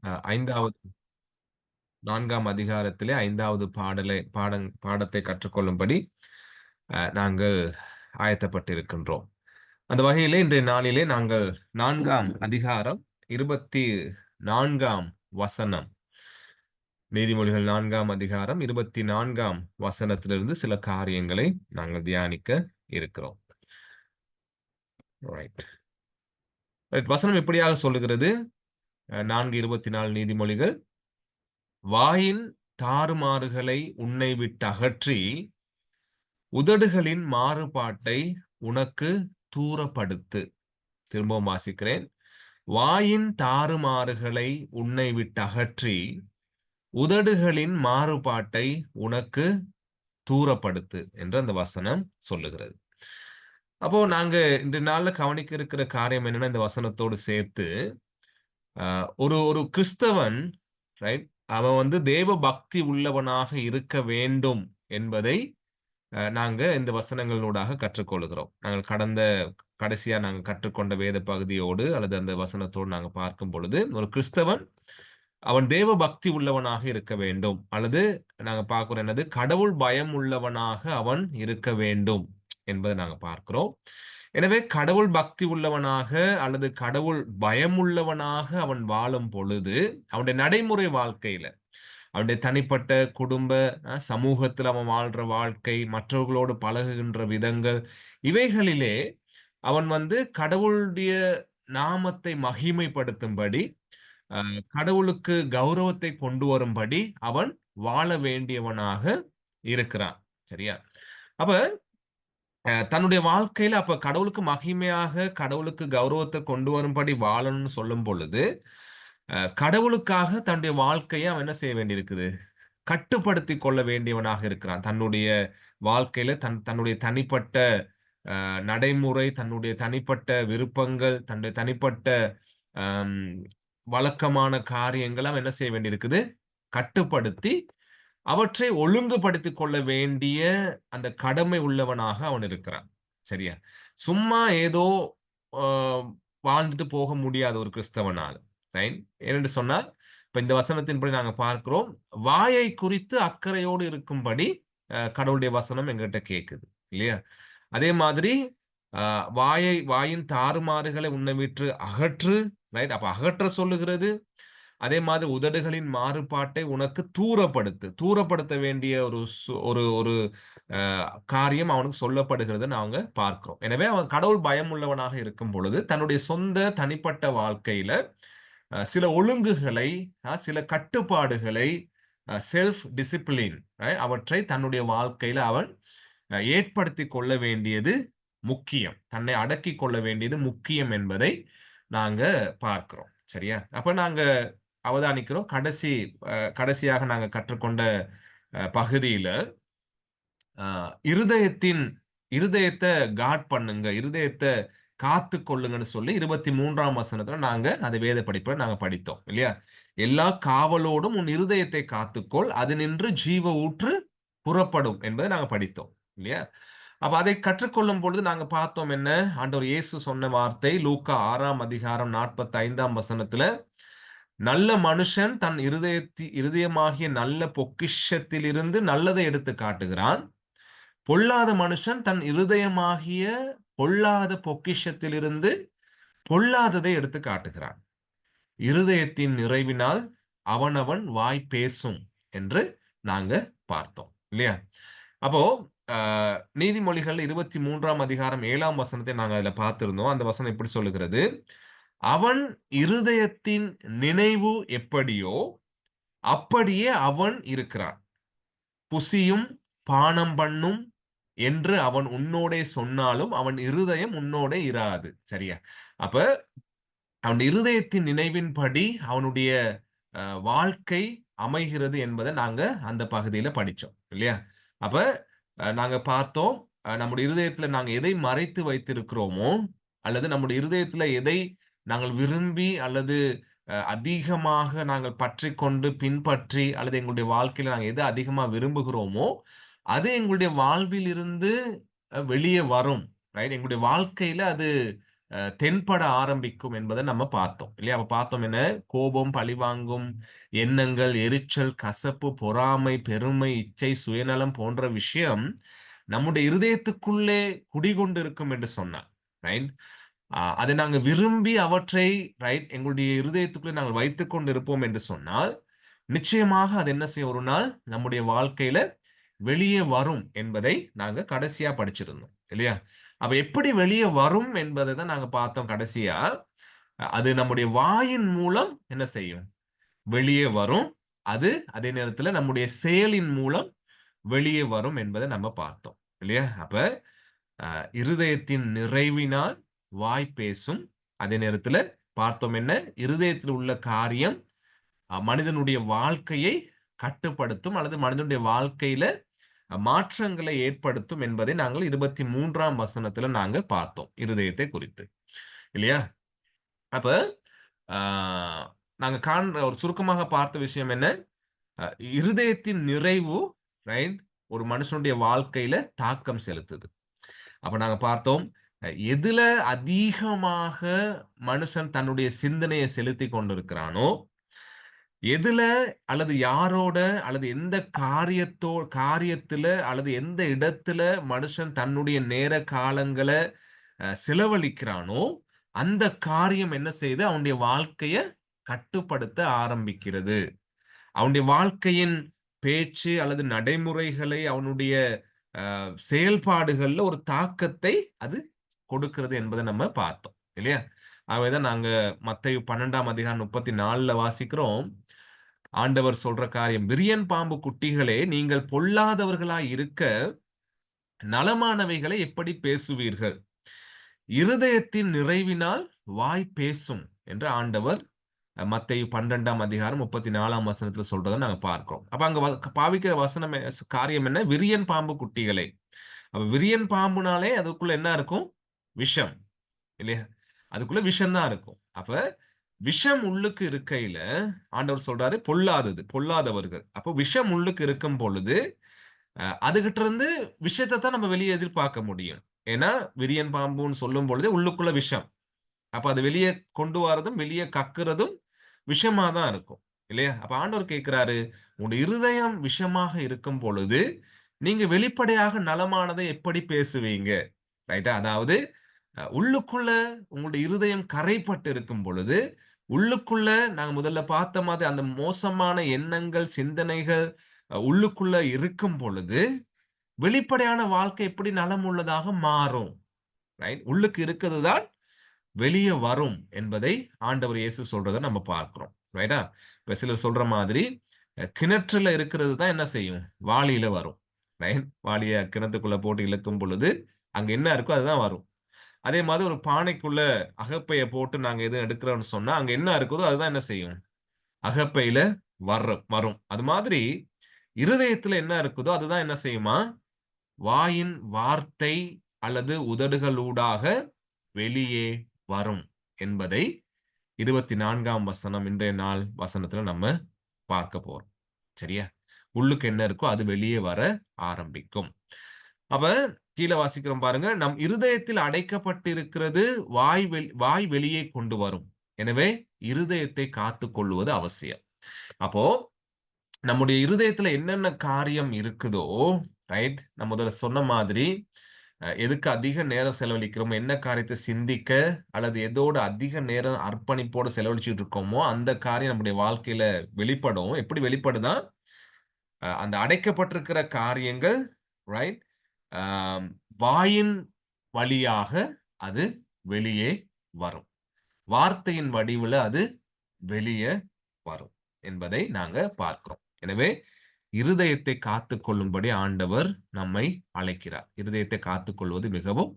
5வது 4ஆம் அதிகாரத்திலே 5வது பாடத்தை கற்றுக்கொள்ளும்படி நாங்கள் ஆயத்தப்பட்டிருக்கின்றோம். அந்த வகையிலே இன்றைய நாளிலே நாங்கள் 4ஆம் அதிகாரம் 24ஆம் வசனம், நீதிமொழிகள் 4ஆம் அதிகாரம் 24ஆம் வசனத்திலிருந்து சில காரியங்களை நாங்கள் தியானிக்க இருக்கிறோம். ரைட். வசனம் இப்படியாக சொல்லுகிறது. 4:24 நீதிமொழிகள், வாயின் தாறுமாறுகளை உன்னை விட்டு அகற்றி உதடுகளின் மாறுபாட்டை உனக்கு தூரப்படுத்து. திரும்பவும் வாசிக்கிறேன். வாயின் தாறுமாறுகளை உன்னை விட்டு அகற்றி உதடுகளின் மாறுபாட்டை உனக்கு தூரப்படுத்து என்று அந்த வசனம் சொல்லுகிறது. அப்போ நாங்க இந்த நாள்ல கவனிக்க இருக்கிற காரியம் என்னன்னா, இந்த வசனத்தோடு சேர்த்து ஒரு ஒரு கிறிஸ்தவன், ரைட், அவன் வந்து தேவ பக்தி உள்ளவனாக இருக்க வேண்டும் என்பதை நாங்க இந்த வசனங்களூடாக கற்றுக்கொள்கிறோம். நாங்கள் கடைசியா நாங்க கற்றுக்கொண்ட வேத பகுதியோடு அல்லது அந்த வசனத்தோடு நாங்க பார்க்கும் பொழுது, ஒரு கிறிஸ்தவன் அவன் தேவ பக்தி உள்ளவனாக இருக்க வேண்டும். அல்லது நாங்க பார்க்கிறோம் என்னது, கடவுள் பயம் உள்ளவனாக அவன் இருக்க வேண்டும் என்பதை நாங்க பார்க்கிறோம். எனவே கடவுள் பக்தி உள்ளவனாக அல்லது கடவுள் பயமுள்ளவனாக அவன் வாழும் பொழுது, அவனுடைய நடைமுறை வாழ்க்கையில, அவனுடைய தனிப்பட்ட குடும்ப சமூகத்தில் அவன் வாழ்ற வாழ்க்கை, மற்றவர்களோடு பழகுகின்ற விதங்கள், இவைகளிலே அவன் வந்து கடவுளுடைய நாமத்தை மகிமைப்படுத்தும்படி, கடவுளுக்கு கௌரவத்தை கொண்டு வரும்படி அவன் வாழ வேண்டியவனாக இருக்கிறான். சரியா? அப்ப தன்னுடைய வாழ்க்கையில அப்ப கடவுளுக்கு மகிமையாக, கடவுளுக்கு கௌரவத்தை கொண்டு வரும்படி வாழணும்னு சொல்லும் பொழுது, கடவுளுக்காக தன்னுடைய வாழ்க்கைய அவன் என்ன செய்ய வேண்டியிருக்குது? கட்டுப்படுத்திக் கொள்ள வேண்டியவனாக இருக்கிறான். தன்னுடைய வாழ்க்கையில தன்னுடைய தனிப்பட்ட நடைமுறை, தன்னுடைய தனிப்பட்ட விருப்பங்கள், தன்னுடைய தனிப்பட்ட அம் வழக்கமான காரியங்கள அவன் என்ன செய்ய வேண்டியிருக்குது? கட்டுப்படுத்தி, அவற்றை ஒழுங்குபடுத்திக் கொள்ள வேண்டிய அந்த கடமை உள்ளவனாக அவன் இருக்கிறான். சரியா? சும்மா ஏதோ அ வாழ்ந்துட்டு போக முடியாது ஒரு கிறிஸ்தவனால. ரைட்? ஏனென்று சொன்னால், இப்ப இந்த வசனத்தின்படி நாங்க பார்க்கிறோம், வாயை குறித்து அக்கறையோடு இருக்கும்படி கடவுளுடைய வசனம் எங்ககிட்ட கேட்குது. இல்லையா? அதே மாதிரி அ வாயின் தாறுமாறுகளை உன்னை விட்டு அகற்று. ரைட்? அப்ப அகற்ற சொல்லுகிறது. அதே மாதிரி உதடுகளின் மாறுபாட்டை உனக்கு தூரப்படுத்து. தூரப்படுத்த வேண்டிய ஒரு ஒரு அ காரியம் அவனுக்கு சொல்லப்படுகிறத நாங்க பார்க்கிறோம். எனவே அவன் கடவுள் பயம் உள்ளவனாக இருக்கும் பொழுது, தன்னுடைய சொந்த தனிப்பட்ட வாழ்க்கையில சில ஒழுங்குகளை, சில கட்டுப்பாடுகளை, செல்ஃப் டிசிப்ளின் அவற்றை தன்னுடைய வாழ்க்கையில அவன் ஏற்படுத்திக் கொள்ள வேண்டியது முக்கியம். தன்னை அடக்கிக் கொள்ள வேண்டியது முக்கியம் என்பதை நாங்க பார்க்கிறோம். சரியா? அப்ப நாங்க அவதானிக்கிறோம். கடைசியாக நாங்க கற்றுக்கொண்ட பகுதியில, அ இருதயத்த காட் பண்ணுங்க. இருதயத்த காத்துக் கொள்ளுங்கன்னு சொல்லி 23ஆம் வசனத்துல நாங்க அந்த வேத படிப்புல நாங்க படித்தோம். இல்லையா? எல்லா காவலோடும் உன் இருதயத்தை காத்துக்கொள். அதினின்று ஜீவ ஊற்று புறப்படும் என்பதை நாங்க படித்தோம். இல்லையா? அப்ப அதை கற்றுக்கொள்ளும் பொழுது நாங்க பார்த்தோம் என்ன? ஆண்டவர் இயேசு சொன்ன வார்த்தை லூக்கா 6ஆம் அதிகாரம் 45ஆம் வசனத்துல, நல்ல மனுஷன் தன் இருதயமாகிய நல்ல பொக்கிஷத்திலிருந்து நல்லதை எடுத்து காட்டுகிறான். பொல்லாத மனுஷன் தன் இருதயமாகிய பொல்லாத பொக்கிஷத்திலிருந்து பொல்லாததை எடுத்து காட்டுகிறான். இருதயத்தின் நிறைவினால் அவனவன் வாய் பேசும் என்று நாங்க பார்த்தோம். இல்லையா? அப்போ அ நீதிமொழிகள் 23ஆம் அதிகாரம் 7ஆம் வசனத்தை நாங்க அதுல பார்த்திருந்தோம். அந்த வசனம் இப்படி சொல்லுகிறது. அவன் இருதயத்தின் நினைவு எப்படியோ, அப்படியே அவன் இருக்கிறான். புசியும், பானம் பண்ணும் என்று அவன் உன்னோடே சொன்னாலும், அவன் இருதயம் உன்னோடே இராது. சரியா? அப்ப அவனுடைய இருதயத்தின் நினைவின்படி அவனுடைய வாழ்க்கை அமைகிறது என்பதை நாங்க அந்த பகுதியில படிச்சோம். இல்லையா? அப்ப நாங்க பார்த்தோம், நம்முடைய இருதயத்தில நாங்க எதை மறைத்து வைத்திருக்கிறோமோ, அல்லது நம்முடைய இருதயத்தில எதை நாங்கள் விரும்பி அல்லது அதிகமாக நாங்கள் பற்றிக்கொண்டு, பின்பற்றி அல்லது எங்களுடைய வாழ்க்கையில நாங்க எத அதிகமா விரும்புகிறோமோ, அது எங்களுடைய வாழ்வில் இருந்து வெளியே வரும். ரைட்? எங்களுடைய வாழ்க்கையில அது தென்பட ஆரம்பிக்கும் என்பதை நம்ம பார்த்தோம் இல்லையா? அப்ப பார்த்தோம் என்ன? கோபம், பழிவாங்கும் எண்ணங்கள், எரிச்சல், கசப்பு, பொறாமை, பெருமை, இச்சை, சுயநலம் போன்ற விஷயம் நம்முடைய இருதயத்துக்குள்ளே குடிகொண்டு இருக்கும் என்று சொன்னார். ரைட்? அதை நாங்க விரும்பி அவற்றை எங்களுடைய இருதயத்துக்குள்ளே நாங்கள் வைத்துக் கொண்டு இருப்போம் என்று சொன்னால், நிச்சயமாக அது என்ன செய்யும்? ஒரு நாள் நம்முடைய வாழ்க்கையில வெளியே வரும் என்பதை நாங்க கடைசியா படிச்சிருந்தோம் இல்லையா? அப்ப எப்படி வெளியே வரும் என்பதை தான் நாங்க பார்த்தோம் கடைசியா. அது நம்முடைய வாயின் மூலம் என்ன செய்யும்? வெளியே வரும். அது அதே நேரத்துல நம்முடைய செயலின் மூலம் வெளியே வரும் என்பதை நம்ம பார்த்தோம் இல்லையா? அப்ப இருதயத்தின் நிறைவினால் வாய் பேசும். அதே நேரத்துல பார்த்தோம் என்ன? இருதயத்தில் உள்ள காரியம் மனிதனுடைய வாழ்க்கையை கட்டுப்படுத்தும் அல்லது மனிதனுடைய வாழ்க்கையில மாற்றங்களை ஏற்படுத்தும் என்பதை நாங்கள் 23ஆம் வசனத்துல நாங்க பார்த்தோம். இருதயத்தை குறித்து. இல்லையா? அப்ப ஆ நாங்க காண்ற ஒரு சுருக்கமாக பார்த்த விஷயம் என்ன? அ இருதயத்தின் நிறைவு ரைட் ஒரு மனுஷனுடைய வாழ்க்கையில தாக்கம் செலுத்துது. அப்ப நாங்க பார்த்தோம், எதுல அதிகமாக மனுஷன் தன்னுடைய சிந்தனையை செலுத்திக் கொண்டிருக்கிறானோ, எதுல அல்லது யாரோட அல்லது எந்த காரியத்துல அல்லது எந்த இடத்துல மனுஷன் தன்னுடைய நேர காலங்கள செலவழிக்கிறானோ, அந்த காரியம் என்ன செய்யுது? அவனுடைய வாழ்க்கைய கட்டுப்படுத்த ஆரம்பிக்கிறது. அவனுடைய வாழ்க்கையின் பேச்சு அல்லது நடைமுறைகளை அவனுடைய செயல்பாடுகள்ல ஒரு தாக்கத்தை அது கொடுக்கிறது என்பதை நம்ம பார்த்தோம். இல்லையா? ஆகவேதான் நாங்க மத்தேயு 12ஆம் அதிகாரம் 34ல வாசிக்கிறோம். ஆண்டவர் சொல்ற காரியம், "விரியன் பாம்பு குட்டிகளே, நீங்கள் பொல்லாதவர்களாய் இருக்க, நலமானவைகளை எப்படி பேசுவீர்கள்? இருதயத்தின் நிறைவினால் வாய் பேசும்" என்று ஆண்டவர் மத்தேயு 12ஆம் அதிகாரம் 34ஆம் வசனத்துல சொல்றத நாங்க பார்க்கிறோம். அப்ப அங்க பாவிக்கிற வசனம் காரியம் என்ன? விரியன் பாம்பு குட்டிகளே. அப்ப விரியன் பாம்புனாலே அதுக்குள்ள என்ன இருக்கும்? விஷம். இல்லையா? அதுக்குள்ள விஷம் தான் இருக்கும். அப்ப விஷம் உள்ளுக்கு இருக்கையில ஆண்டவர் சொல்றாரு பொல்லாதது, பொல்லாதவர்கள். அப்போ விஷம் உள்ளுக்கு இருக்கும் பொழுது, அதுகிட்ட இருந்து விஷத்த தான் நம்ம வெளிய எதிர்பார்க்க முடியும். ஏன்னா, விரியன் பாம்புன்னு சொல்லும் பொழுதே உள்ளுக்குள்ள விஷம். அப்ப அது வெளிய கொண்டு வரதும், வெளிய கக்குறதும் விஷமா தான் இருக்கும். இல்லையா? அப்ப ஆண்டவர் கேட்கிறாரு, "உங்களுடைய இருதயம் விஷமாக இருக்கும் பொழுது, நீங்க வெளிப்படையாக நலமானதை எப்படி பேசுவீங்க?" ரைட்டா? அதாவது உள்ளுக்குள்ள உங்களுடைய இருதயம் கரைப்பட்டு இருக்கும் பொழுது, உள்ளுக்குள்ள நாங்க முதல்ல பார்த்த மாதிரி அந்த மோசமான எண்ணங்கள், சிந்தனைகள் உள்ளுக்குள்ள இருக்கும் பொழுது, வெளிப்படையான வாழ்க்கை எப்படி நலமுள்ளதாக மாறும்? ரைட்? உள்ளுக்கு இருக்கிறது தான் வெளிய வரும் என்பதை ஆண்டவர் இயேசு சொல்றத நம்ம பார்க்கிறோம். ரைட்டா? இப்ப சிலர் சொல்ற மாதிரி, கிணற்றுல இருக்கிறது தான் என்ன செய்யும்? வாளியில வரும். ரைட்? வாளிய கிணத்துக்குள்ள போட்டு இழுக்கும் பொழுது, அங்க என்ன இருக்கோ அதுதான் வரும். அதே மாதிரி ஒரு பானைக்குள்ள அகப்பைய போட்டு நாங்க எதுவும் எடுக்கிறோம்னு சொன்னா, அங்க என்ன இருக்குதோ அதுதான் என்ன செய்யும்? அகப்பையில வரும். அது மாதிரி இருதயத்துல என்ன இருக்குதோ அதுதான் என்ன செய்யுமா? வாயின் வார்த்தை அல்லது உதடுகளூடாக வெளியே வரும் என்பதை 24ஆம் வசனம் இன்றைய நாள் வசனத்துல நம்ம பார்க்க போறோம். சரியா? உள்ளுக்கு என்ன இருக்கோ அது வெளியே வர ஆரம்பிக்கும். அப்ப கீழ வாசிக்கிறோம் பாருங்க. நம் இருதயத்தில் அடைக்கப்பட்டிருக்கிறது வாய் வெளியே கொண்டு வரும். எனவே இருதயத்தை காத்துக் கொள்வது அவசியம். அப்போ நம்முடைய இருதயத்துல என்னென்ன காரியம் இருக்குதோ, ரைட்? நான் முதல்ல சொன்ன மாதிரி, எதுக்கு அதிக நேரம் செலவழிக்கிறோமோ, என்ன காரியத்தை சிந்திக்க அல்லது எதோட அதிக நேரம் அர்ப்பணிப்போட செலவழிச்சுட்டு இருக்கோமோ, அந்த காரியம் நம்முடைய வாழ்க்கையில வெளிப்படும். எப்படி வெளிப்படுதா? அந்த அடைக்கப்பட்டிருக்கிற காரியங்கள் ரைட்? அ வாயின் வழியாக அது வெளியே வரும். வார்த்தையின் வடிவுல அது வெளிய வரும் என்பதை நாங்க பார்க்கிறோம். எனவே இருதயத்தை காத்துக்கொள்ளும்படி ஆண்டவர் நம்மை அழைக்கிறார். இருதயத்தை காத்துக்கொள்வது மிகவும்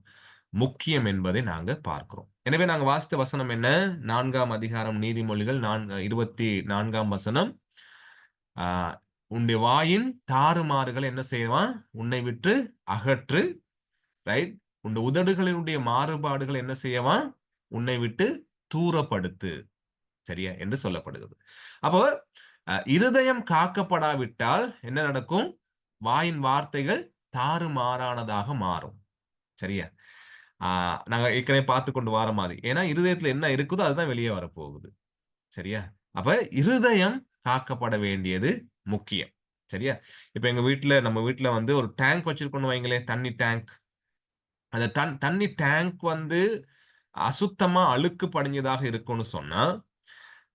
முக்கியம் என்பதை நாங்க பார்க்கிறோம். எனவே நாங்க வாசித்த வசனம் என்ன? 4ஆம் அதிகாரம் நீதிமொழிகள் 24ஆம் வசனம். ஆ உன்னுடைய வாயின் தாறுமாறுகளை என்ன செய்வான்? உன்னை விட்டு அகற்று. ரைட்? உன் உதடுகளினுடைய மாறுபாடுகள் என்ன செய்யவான்? உன்னை விட்டு தூரப்படுத்து. சரியா? என்று சொல்லப்படுகிறது. அப்போ இருதயம் காக்கப்படாவிட்டால் என்ன நடக்கும்? வாயின் வார்த்தைகள் தாறுமாறானதாக மாறும். சரியா? நாங்க ஏற்கனவே பார்த்து கொண்டு வர மாதிரி. ஏன்னா இருதயத்துல என்ன இருக்குதோ அதுதான் வெளியே வரப்போகுது. சரியா? அப்ப இருதயம் காக்கப்பட வேண்டியது முக்கியம். சரியா? இப்ப நம்ம வீட்ல வந்து ஒரு டேங்க் வச்சிருக்கோம்னு வைங்களேன், தண்ணி டேங்க். அந்த தண்ணி டேங்க் வந்து அசுத்தமா அழுக்கு படிஞ்சதாக இருக்கும்னு சொன்னா,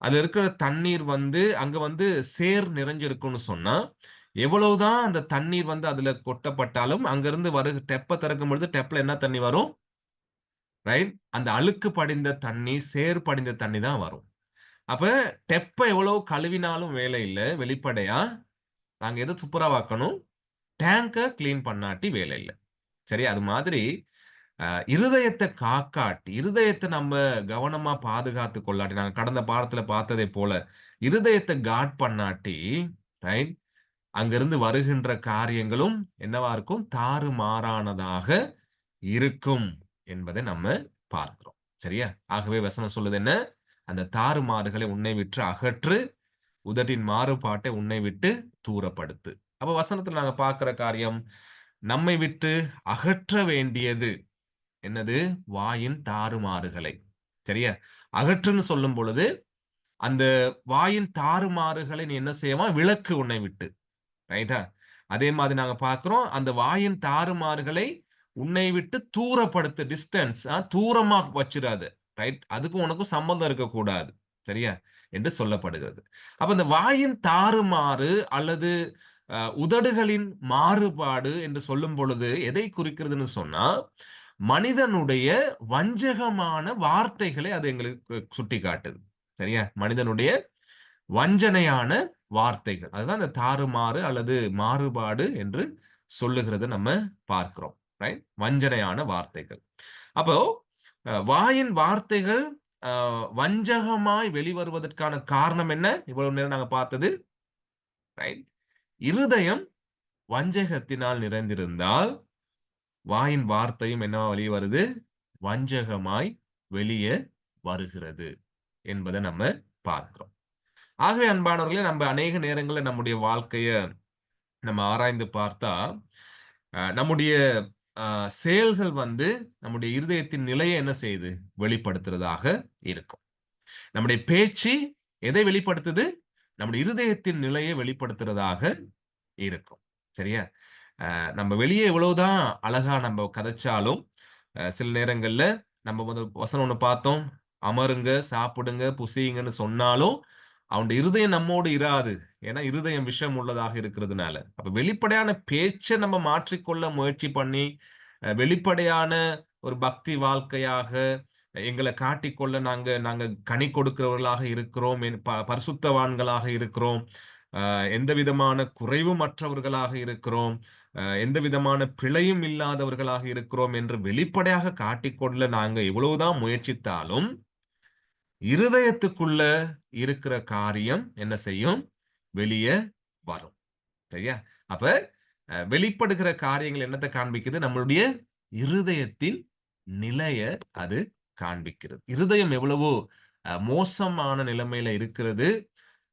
அதுல இருக்கிற தண்ணீர் வந்து அங்க வந்து சேர் நிறைஞ்சிருக்கும்னு சொன்னா, எவ்வளவுதான் அந்த தண்ணீர் வந்து அதுல கொட்டப்பட்டாலும், அங்கிருந்து டெப்ப திறக்கும் பொழுது டெப்ல என்ன தண்ணி வரும்? ரைட்? அந்த அழுக்கு படிந்த தண்ணி, சேறு படிந்த தண்ணி தான் வரும். அப்ப டெப்ப எவ்வளவு கழுவினாலும் வேலை இல்ல. வெளிப்படையா நாங்க எத துப்புரவாக்கணும்? டேங்க கிளீன் பண்ணாட்டி வேலை இல்ல. சரி, அது மாதிரி இருதயத்த காக்காட்டி, இருதயத்த நம்ம கவனமா பாதுகாத்துக் கொள்ளாட்டி, நாங்க கடந்த பாடத்துல பார்த்ததைப் போல, இருதயத்த காட் பண்ணாட்டி, ரைட்? அங்கிருந்து வருகின்ற காரியங்களும் என்னவா இருக்கும்? தாறுமாறானதாக இருக்கும் என்பதை நம்ம பார்க்கிறோம். சரியா? ஆகவே வசனம் சொல்லுது என்ன? அந்த தாறுமாறுகளை உன்னை விட்டு அகற்று, உதட்டின் மாறுபாட்டை உன்னை விட்டு தூரப்படுத்து. அப்ப வசனத்துல நாங்க பார்க்கிற காரியம், நம்மை விட்டு அகற்ற வேண்டியது என்னது? வாயின் தாறுமாறுகளை. சரியா? அகற்றுன்னு சொல்லும் பொழுது, அந்த வாயின் தாறுமாறுகளை நீ என்ன செய்யலாம்? விலக்கு உன்னை விட்டு. ரைட்டா? அதே மாதிரி நாங்க பார்க்கிறோம், அந்த வாயின் தாறுமாறுகளை உன்னை விட்டு தூரப்படுத்து. டிஸ்டன்ஸ் தூரமா வச்சிராத. ரைட்? அதுக்கும் உனக்கும் சம்பந்தம் இருக்கக்கூடாது. சரியா? என்று சொல்லப்படுகிறது. அப்ப இந்த வாயின் தாறுமாறு அல்லது உதடுகளின் மாறுபாடு என்று சொல்லும் பொழுது எதை குறிக்கிறதுன்னு சொன்னா, மனிதனுடைய வஞ்சகமான வார்த்தைகளை அது எங்களுக்கு சுட்டிக்காட்டுது. சரியா? மனிதனுடைய வஞ்சனையான வார்த்தைகள். அதுதான் இந்த தாறுமாறு அல்லது மாறுபாடு என்று சொல்லுகிறத நம்ம பார்க்கிறோம். ரைட்? வஞ்சனையான வார்த்தைகள். அப்போ வாயின் வார்த்தைகள் அ வஞ்சகமாய் வெளிவருவதற்கான காரணம் என்ன? இவ்வளவு நேரம் நாங்க பார்த்தது. ரைட்? இருதயம் வஞ்சகத்தினால் நிறைந்திருந்தால், வாயின் வார்த்தையும் என்னவா வெளிய வருது? வஞ்சகமாய் வெளியே வருகிறது என்பதை நம்ம பார்க்கிறோம். ஆகவே அன்பானவர்களே, நம்ம அநேக நேரங்கள்ல நம்முடைய வாழ்க்கைய நம்ம ஆராய்ந்து பார்த்தா, நம்முடைய செயல்கள் வந்து நம்முடைய இருதயத்தின் நிலையை என்ன செய்யுது? வெளிப்படுத்துறதாக இருக்கும். நம்முடைய பேச்சு எதை வெளிப்படுத்துது? நம்முடைய இருதயத்தின் நிலையை வெளிப்படுத்துறதாக இருக்கும். சரியா? நம்ம வெளியே எவ்வளவுதான் அழகா நம்ம கதைச்சாலும், சில நேரங்கள்ல நம்ம வசனம் ஒண்ணு பார்த்தோம். அமருங்க, சாப்பிடுங்க, புசியுங்கன்னு சொன்னாலும், அவனுடைய இருதயம் நம்மோடு இராது. ஏன்னா, இருதயம் விஷம் உள்ளதாக இருக்கிறதுனால. அப்ப வெளிப்படையான பேச்ச நம்ம மாற்றிக்கொள்ள முயற்சி பண்ணி, வெளிப்படையான ஒரு பக்தி வாழ்க்கையாக எங்கள காட்டிக்கொள்ள நாங்க நாங்க கனி கொடுக்கிறவர்களாக இருக்கிறோம். பரிசுத்தவான்களாக இருக்கிறோம். எந்த விதமான குறைவும் அற்றவர்களாக இருக்கிறோம். எந்த விதமான பிழையும் இல்லாதவர்களாக இருக்கிறோம் என்று வெளிப்படையாக காட்டிக்கொள்ள நாங்க எவ்வளவுதான் முயற்சித்தாலும், இருதயத்துக்குள்ள இருக்கிற காரியம் என்ன செய்யும்? வெளிய வரும். சரியா? அப்ப வெளிப்படுகிற காரியங்கள் என்னத்த காண்பிக்குது? நம்மளுடைய இருதயத்தின் நிலைய அது காண்பிக்கிறது. இருதயம் எவ்வளவோ மோசமான நிலைமையில இருக்கிறது.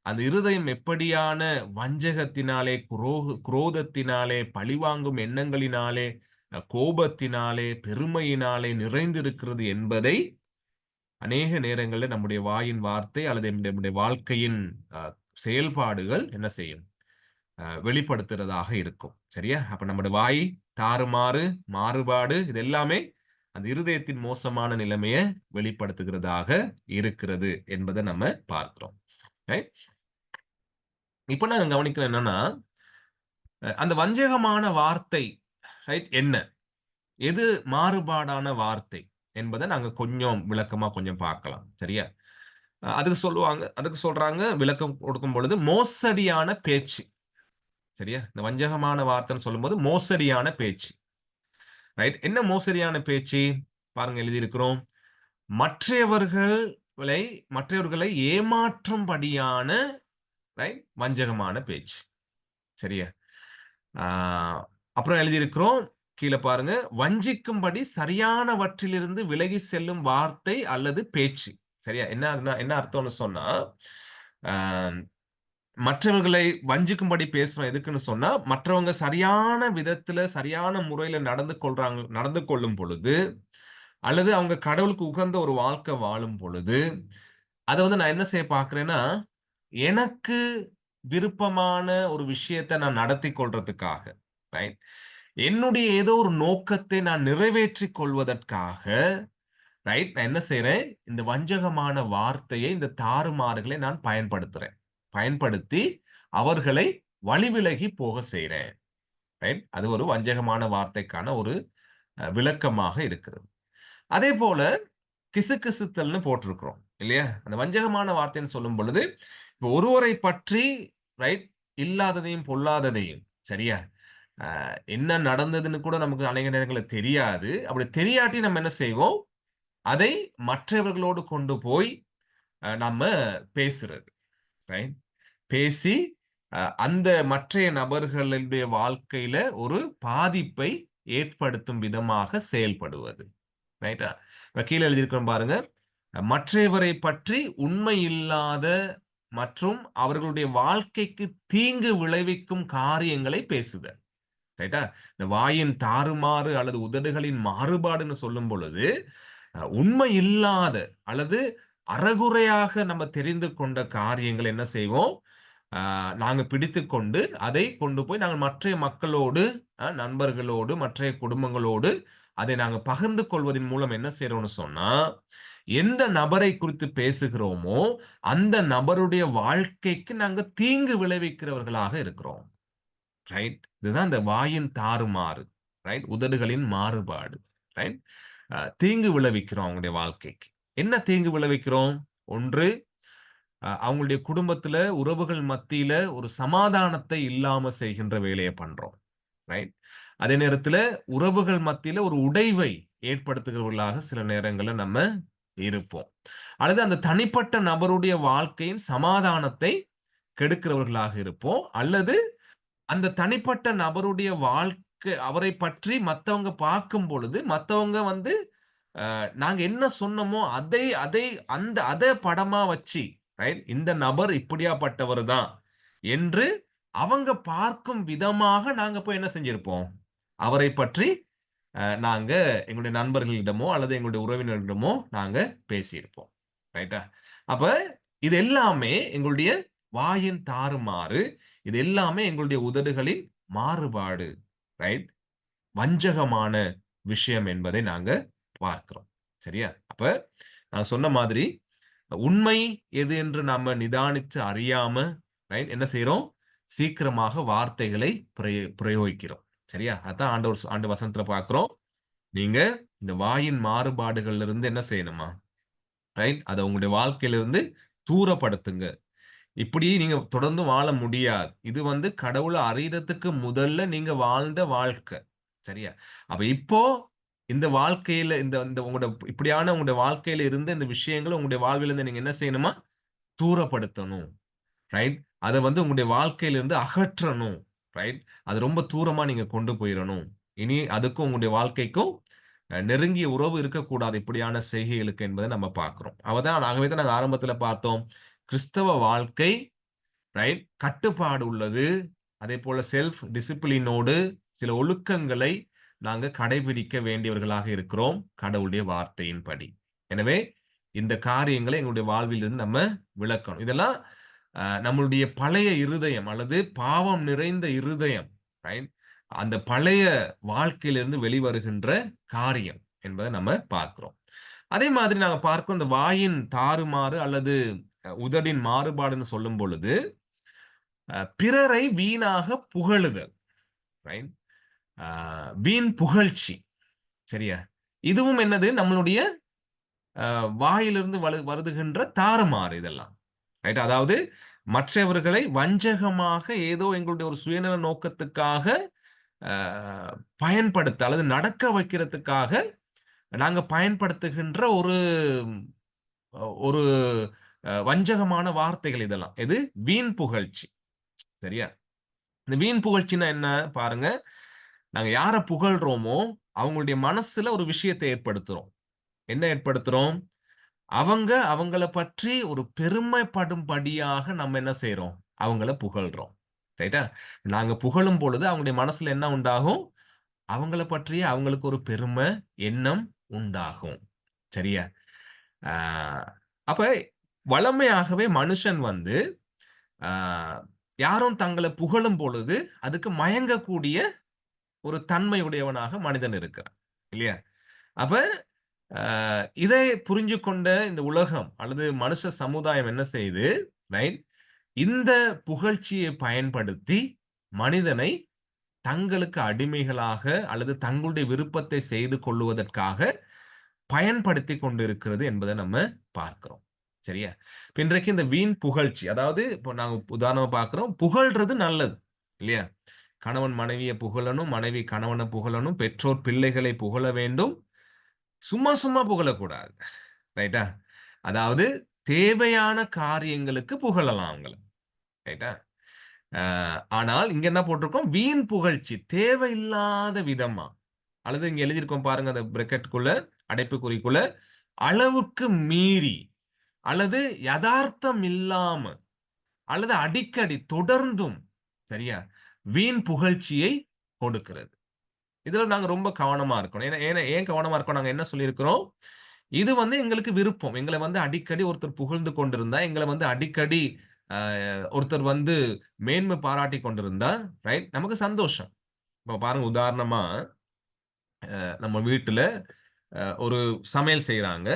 அந்த இருதயம் எப்படியான வஞ்சகத்தினாலே, குரோதத்தினாலே, பழிவாங்கும் எண்ணங்களினாலே, கோபத்தினாலே, பெருமையினாலே நிறைந்திருக்கிறது என்பதை அநேக நேரங்கள்ல நம்முடைய வாயின் வார்த்தை அல்லது நம்முடைய வாழ்க்கையின் அ செயல்பாடுகள் என்ன செய்யும்? வெளிப்படுத்துறதாக இருக்கும். சரியா? அப்ப நம்முடைய வாய் தாறுமாறு, மாறுபாடு இது எல்லாமே அந்த இருதயத்தின் மோசமான நிலைமைய வெளிப்படுத்துகிறதாக இருக்கிறது என்பதை நம்ம பார்க்கிறோம். ரைட்? இப்ப நான் கவனிக்கிறேன் என்னன்னா, அந்த வஞ்சகமான வார்த்தை ரைட் என்ன? எது மாறுபாடான வார்த்தை என்பதை நாங்க கொஞ்சம் விளக்கமா கொஞ்சம் பார்க்கலாம். சரியா? அதுக்கு சொல்றாங்க விளக்கம் கொடுக்கும் பொழுது, மோசடியான பேச்சு. சரியா? இந்த வஞ்சகமான வார்த்தைன்னு சொல்லும்போது மோசடியான பேச்சு. ரைட்? என்ன மோசடியான பேச்சு? பாருங்க எழுதியிருக்கிறோம். மற்றவர்களை மற்றவர்களை ஏமாற்றும்படியான ரைட்? வஞ்சகமான பேச்சு. சரியா? ஆ அப்புறம் எழுதியிருக்கிறோம். கீழ பாருங்க. வஞ்சிக்கும்படி சரியானவற்றிலிருந்து விலகி செல்லும் வார்த்தை அல்லது பேச்சு. சரியா? என்ன அர்த்தம்னு சொன்னா, ஆ மற்றவர்களை வஞ்சிக்கும்படி பேசுறோம் எதுக்குன்னு சொன்னா, மற்றவங்க சரியான விதத்துல, சரியான முறையில நடந்து கொள்ளும் பொழுது, அல்லது அவங்க கடவுளுக்கு உகந்த ஒரு வாழ்க்கை வாழும் பொழுது, அத வந்து நான் என்ன செய்ய பார்க்கிறேன்னா, எனக்கு விருப்பமான ஒரு விஷயத்த நான் நடத்திக் கொள்றதுக்காக, ரைட்? என்னுடைய ஏதோ ஒரு நோக்கத்தை நான் நிறைவேற்றிக் கொள்வதற்காக, ரைட்? நான் என்ன செய்றேன்? இந்த வஞ்சகமான வார்த்தையை, இந்த தாறுமாறுகளை நான் பயன்படுத்துறேன். பயன்படுத்தி அவர்களை வழிவிலகி போக செய்றேன். ரைட்? அது ஒரு வஞ்சகமான வார்த்தைக்கான ஒரு விளக்கமாக இருக்கிறது. அதேபோல கிசுகிசுத்தல்னு போட்டிருக்கிறோம். இல்லையா? அந்த வஞ்சகமான வார்த்தைன்னு சொல்லும் பொழுது, இப்ப ஒருவரை பற்றி ரைட் இல்லாததையும், பொல்லாததையும் சரியா? அ என்ன நடந்ததுன்னு கூட நமக்கு அநேக நேரங்கள்ல தெரியாது. அப்படி தெரியாட்டி நம்ம என்ன செய்வோம்? அதை மற்றவர்களோடு கொண்டு போய் நம்ம பேசுறது. ரைட்? பேசி அந்த மற்றைய நபர்களுடைய வாழ்க்கையில ஒரு பாதிப்பை ஏற்படுத்தும் விதமாக செயல்படுவது. ரைட்டா? இப்ப கீழ எழுதியிருக்கிறோம் பாருங்க. மற்றவரை பற்றி உண்மை இல்லாத மற்றும் அவர்களுடைய வாழ்க்கைக்கு தீங்கு விளைவிக்கும் காரியங்களை பேசுதல். ரைட்டா? இந்த வாயின் தாறுமாறு அல்லது உதடுகளின் மாறுபாடுன்னு சொல்லும் பொழுது, உண்மை இல்லாத அல்லது அரைகுறையாக நம்ம தெரிந்து கொண்ட காரியங்கள் என்ன செய்வோம்? நாங்க பிடித்துக்கொண்டு, அதை கொண்டு போய் நாங்க மற்றைய மக்களோடு, நண்பர்களோடு, மற்றைய குடும்பங்களோடு அதை நாங்க பகிர்ந்து கொள்வதின் மூலம் என்ன செய்றோம்னு சொன்னா, எந்த நபரை குறித்து பேசுகிறோமோ, அந்த நபருடைய வாழ்க்கைக்கு நாங்க தீங்கு விளைவிக்கிறவர்களாக இருக்கிறோம். ரைட்? இதுதான் இந்த வாயின் தாறுமாறு. ரைட்? உதடுகளின் மாறுபாடு. ரைட்? தீங்கு விளைவிக்கிறோம் அவங்களுடைய வாழ்க்கைக்கு. என்ன தீங்கு விளைவிக்கிறோம்? 1 அவங்களுடைய குடும்பத்தில, உறவுகள் மத்தியில ஒரு சமாதானத்தை இல்லாம செய்கின்ற வேலைய பண்றோம். ரைட்? அதே நேரத்தில உறவுகள் மத்தியில ஒரு உடைவை ஏற்படுத்துகிறவர்களாக சில நேரங்கள்ல நம்ம இருப்போம். அல்லது அந்த தனிப்பட்ட நபருடைய வாழ்க்கையின் சமாதானத்தை கெடுக்கிறவர்களாக இருப்போம். அல்லது அந்த தனிப்பட்ட நபருடைய வாழ்க்கை அவரை பற்றி மத்தவங்க பார்க்கும் பொழுது, மத்தவங்க வந்து நாங்க என்ன சொன்னோமோ, அதை அதை அந்த அத படமா வச்சு, ரைட்? இந்த நபர் இப்படியாப்பட்டவர் தான் என்று அவங்க பார்க்கும் விதமாக நாங்க போய் என்ன செஞ்சிருப்போம்? அவரை பற்றி நாங்க எங்களுடைய நண்பர்களிடமோ, அல்லது எங்களுடைய உறவினர்களிடமோ நாங்க பேசியிருப்போம். ரைட்டா? அப்ப இது எல்லாமே எங்களுடைய வாயின் தாறுமாறு. இது எல்லாமே எங்களுடைய உதடுகளின் மாறுபாடு. ரைட்? வஞ்சகமான விஷயம் என்பதை நாங்க பார்க்கிறோம். சரியா? அப்ப நான் சொன்ன மாதிரி உண்மை எது என்று நாம நிதானித்து அறியாம ரைட் என்ன செய்றோம்? சீக்கிரமாக வார்த்தைகளை பிரயோகிக்கிறோம். சரியா? அதான் ஆண்டு வசனத்துல பார்க்கிறோம். நீங்க இந்த வாயின் மாறுபாடுகள்ல இருந்து என்ன செய்யணுமா? ரைட்? அத உங்களுடைய வாழ்க்கையிலிருந்து தூரப்படுத்துங்க. இப்படி நீங்க தொடர்ந்து வாழ முடியாது. இது வந்து கடவுள அறியறதுக்கு முதல்ல நீங்க வாழ்ந்த வாழ்க்கை. சரியா? அப்ப இப்போ இந்த வாழ்க்கையில இந்த இந்த உங்களோட இப்படியான உங்களுடைய வாழ்க்கையில இருந்த இந்த விஷயங்கள உங்களுடைய வாழ்விலிருந்து நீங்க என்ன செய்யணுமா? தூரப்படுத்தணும். ரைட்? அத வந்து உங்களுடைய வாழ்க்கையிலிருந்து அகற்றணும். ரைட்? அது ரொம்ப தூரமா நீங்க கொண்டு போயிறணும். இனி அதுக்கும் உங்களுடைய வாழ்க்கைக்கும் நெருங்கிய உறவு இருக்கக்கூடாது இப்படியான செய்கைகளுக்கு என்பதை நம்ம பார்க்கிறோம். ஆகவே தான் நாங்க ஆரம்பத்தில பார்த்தோம். கிறிஸ்தவ வாழ்க்கை ரைட் கட்டுப்பாடு உள்ளது. அதேபோல செல்ஃப் டிசிப்ளினோடு சில ஒழுக்கங்களை நாங்க கடைபிடிக்க வேண்டியவர்களாக இருக்கிறோம். கடவுளுடைய வார்த்தையின்படி. எனவே இந்த காரியங்களை எங்களுடைய வாழ்விலிருந்து நம்ம விலக்கணும். இதெல்லாம் நம்மளுடைய பழைய இருதயம் அல்லது பாவம் நிறைந்த இருதயம் ரைட் அந்த பழைய வாழ்க்கையிலிருந்து வெளிவருகின்ற காரியம் என்பதை நம்ம பார்க்கிறோம். அதே மாதிரி நாங்க பார்க்கிறோம் இந்த வாயின் தாறுமாறு அல்லது உதடின் மாறுபாடுன்னு சொல்லும் பொழுது பிறரை வீணாக புகழுதல் ரைட் வீண் புகழ்ச்சி சரியா இதுவும் என்னது நம்மளுடைய வாயிலிருந்து வருதுகின்ற தாறுமாறு இதெல்லாம் ரைட் அதாவது மற்றவர்களை வஞ்சகமாக ஏதோ எங்களுடைய ஒரு சுயநல நோக்கத்துக்காக பயன்படுத்த அல்லது நடக்க வைக்கிறதுக்காக நாங்க பயன்படுத்துகின்ற ஒரு ஒரு வஞ்சகமான வார்த்தைகள் இதெல்லாம் எது வீண் புகழ்ச்சி சரியா இந்த வீண் புகழ்ச்சின்னா என்ன பாருங்க நாங்க யார புகழ்றோமோ அவங்களுடைய மனசுல ஒரு விஷயத்தை ஏற்படுத்துறோம் என்ன ஏற்படுத்துறோம் அவங்கள பற்றி ஒரு பெருமைப்படும்படியாக நம்ம என்ன செய்றோம் அவங்கள புகழ்றோம் ரைட்டா நாங்க புகழும் பொழுது அவங்களுடைய மனசுல என்ன உண்டாகும் அவங்கள பற்றிய அவங்களுக்கு ஒரு பெருமை எண்ணம் உண்டாகும். சரியா? ஆஹ் அப்ப வளமையாகவே மனுஷன் வந்து ஆஹ் யாரும் தங்களை புகழும் பொழுது அதுக்கு மயங்கக்கூடிய ஒரு தன்மை உடையவனாக மனிதன் இருக்கிறான். இல்லையா? அப்ப இதை புரிஞ்சு கொண்ட இந்த உலகம் அல்லது மனுஷ சமுதாயம் என்ன செய்யுது? ரைட்? இந்த புகழ்ச்சியை பயன்படுத்தி மனிதனை தங்களுக்கு அடிமைகளாக அல்லது தங்களுடைய விருப்பத்தை செய்து கொள்ளுவதற்காக பயன்படுத்திக் கொண்டிருக்கிறது என்பதை நம்ம பார்க்கிறோம். சரியா? இப்ப இன்றைக்கு இந்த வீண் புகழ்ச்சி, அதாவது இப்போ நாங்க உதாரணமா பார்க்கிறோம், புகழ்றது நல்லது. இல்லையா? கணவன் மனைவியை புகழணும், மனைவி கணவனை புகழணும், பெற்றோர் பிள்ளைகளை புகழ வேண்டும். சும்மா சும்மா புகழக்கூடாது. ரைட்டா? அதாவது தேவையான காரியங்களுக்கு புகழலாம் அவங்கள. ரைட்டா? ஆனால் இங்க என்ன போட்டிருக்கோம்? வீண் புகழ்ச்சி. தேவையில்லாத விதமா. அல்லது இங்க எழுதியிருக்கோம் பாருங்க, அந்த பிராக்கெட்குள்ள, அடைப்புக்குறிக்குள்ள, அளவுக்கு மீறி, அல்லது யதார்த்தம் இல்லாம, அல்லது அடிக்கடி தொடர்ந்தும், சரியா? வீண் புகழ்ச்சியை கொடுக்கிறது. இதுல நாங்க ரொம்ப கவனமா இருக்கணும். ஏன்னா ஏன்னா ஏன் கவனமா இருக்கோம்? நாங்க என்ன சொல்லியிருக்கிறோம்? இது வந்து எங்களுக்கு விருப்பம். எங்கள வந்து அடிக்கடி ஒருத்தர் புகழ்ந்து கொண்டிருந்தா, எங்கள வந்து அடிக்கடி அ ஒருத்தர் வந்து மேன்மை பாராட்டிக் கொண்டிருந்தா, ரைட்? நமக்கு சந்தோஷம். இப்ப பாருங்க, உதாரணமா நம்ம வீட்டுல ஒரு சமையல் செய்றாங்க.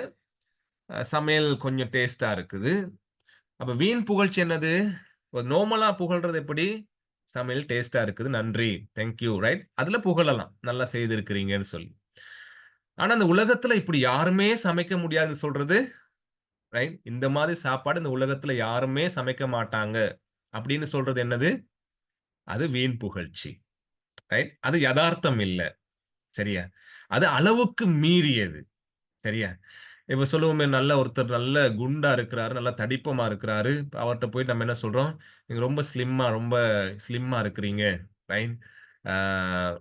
சமையல் கொஞ்சம் டேஸ்ட்டா இருக்குது. அப்ப வீண் புகழ்ச்சி என்னது? ஒரு நார்மலா புகழ்றது எப்படி? சமையல் டேஸ்ட்டா இருக்குது. நன்றி. Thank you. ரைட்? அதுல புகழலாம். நல்லா செய்திருக்கிறீங்கன்னு சொல்லி. ஆனா, அந்த உலகத்துல இப்படி யாருமே சமைக்க முடியாதுன்னு சொல்றது, ரைட்? இந்த மாதிரி சாப்பாடு இந்த உலகத்துல யாருமே சமைக்க மாட்டாங்க அப்படின்னு சொல்றது என்னது? அது வீண் புகழ்ச்சி. ரைட்? அது எதார்த்தம் இல்ல. சரியா? அது அளவுக்கு மீறியது. சரியா? இப்ப சொல்லுவோமே, நல்ல ஒருத்தர் நல்ல குண்டா இருக்கிறாரு, நல்லா தடிப்பமா இருக்கிறாரு. அவர்ட்ட போய் நம்ம என்ன சொல்றோம்? நீங்க ரொம்ப ரொம்ப ஸ்லிம்மா இருக்கிறீங்க. ரைட்? ஆ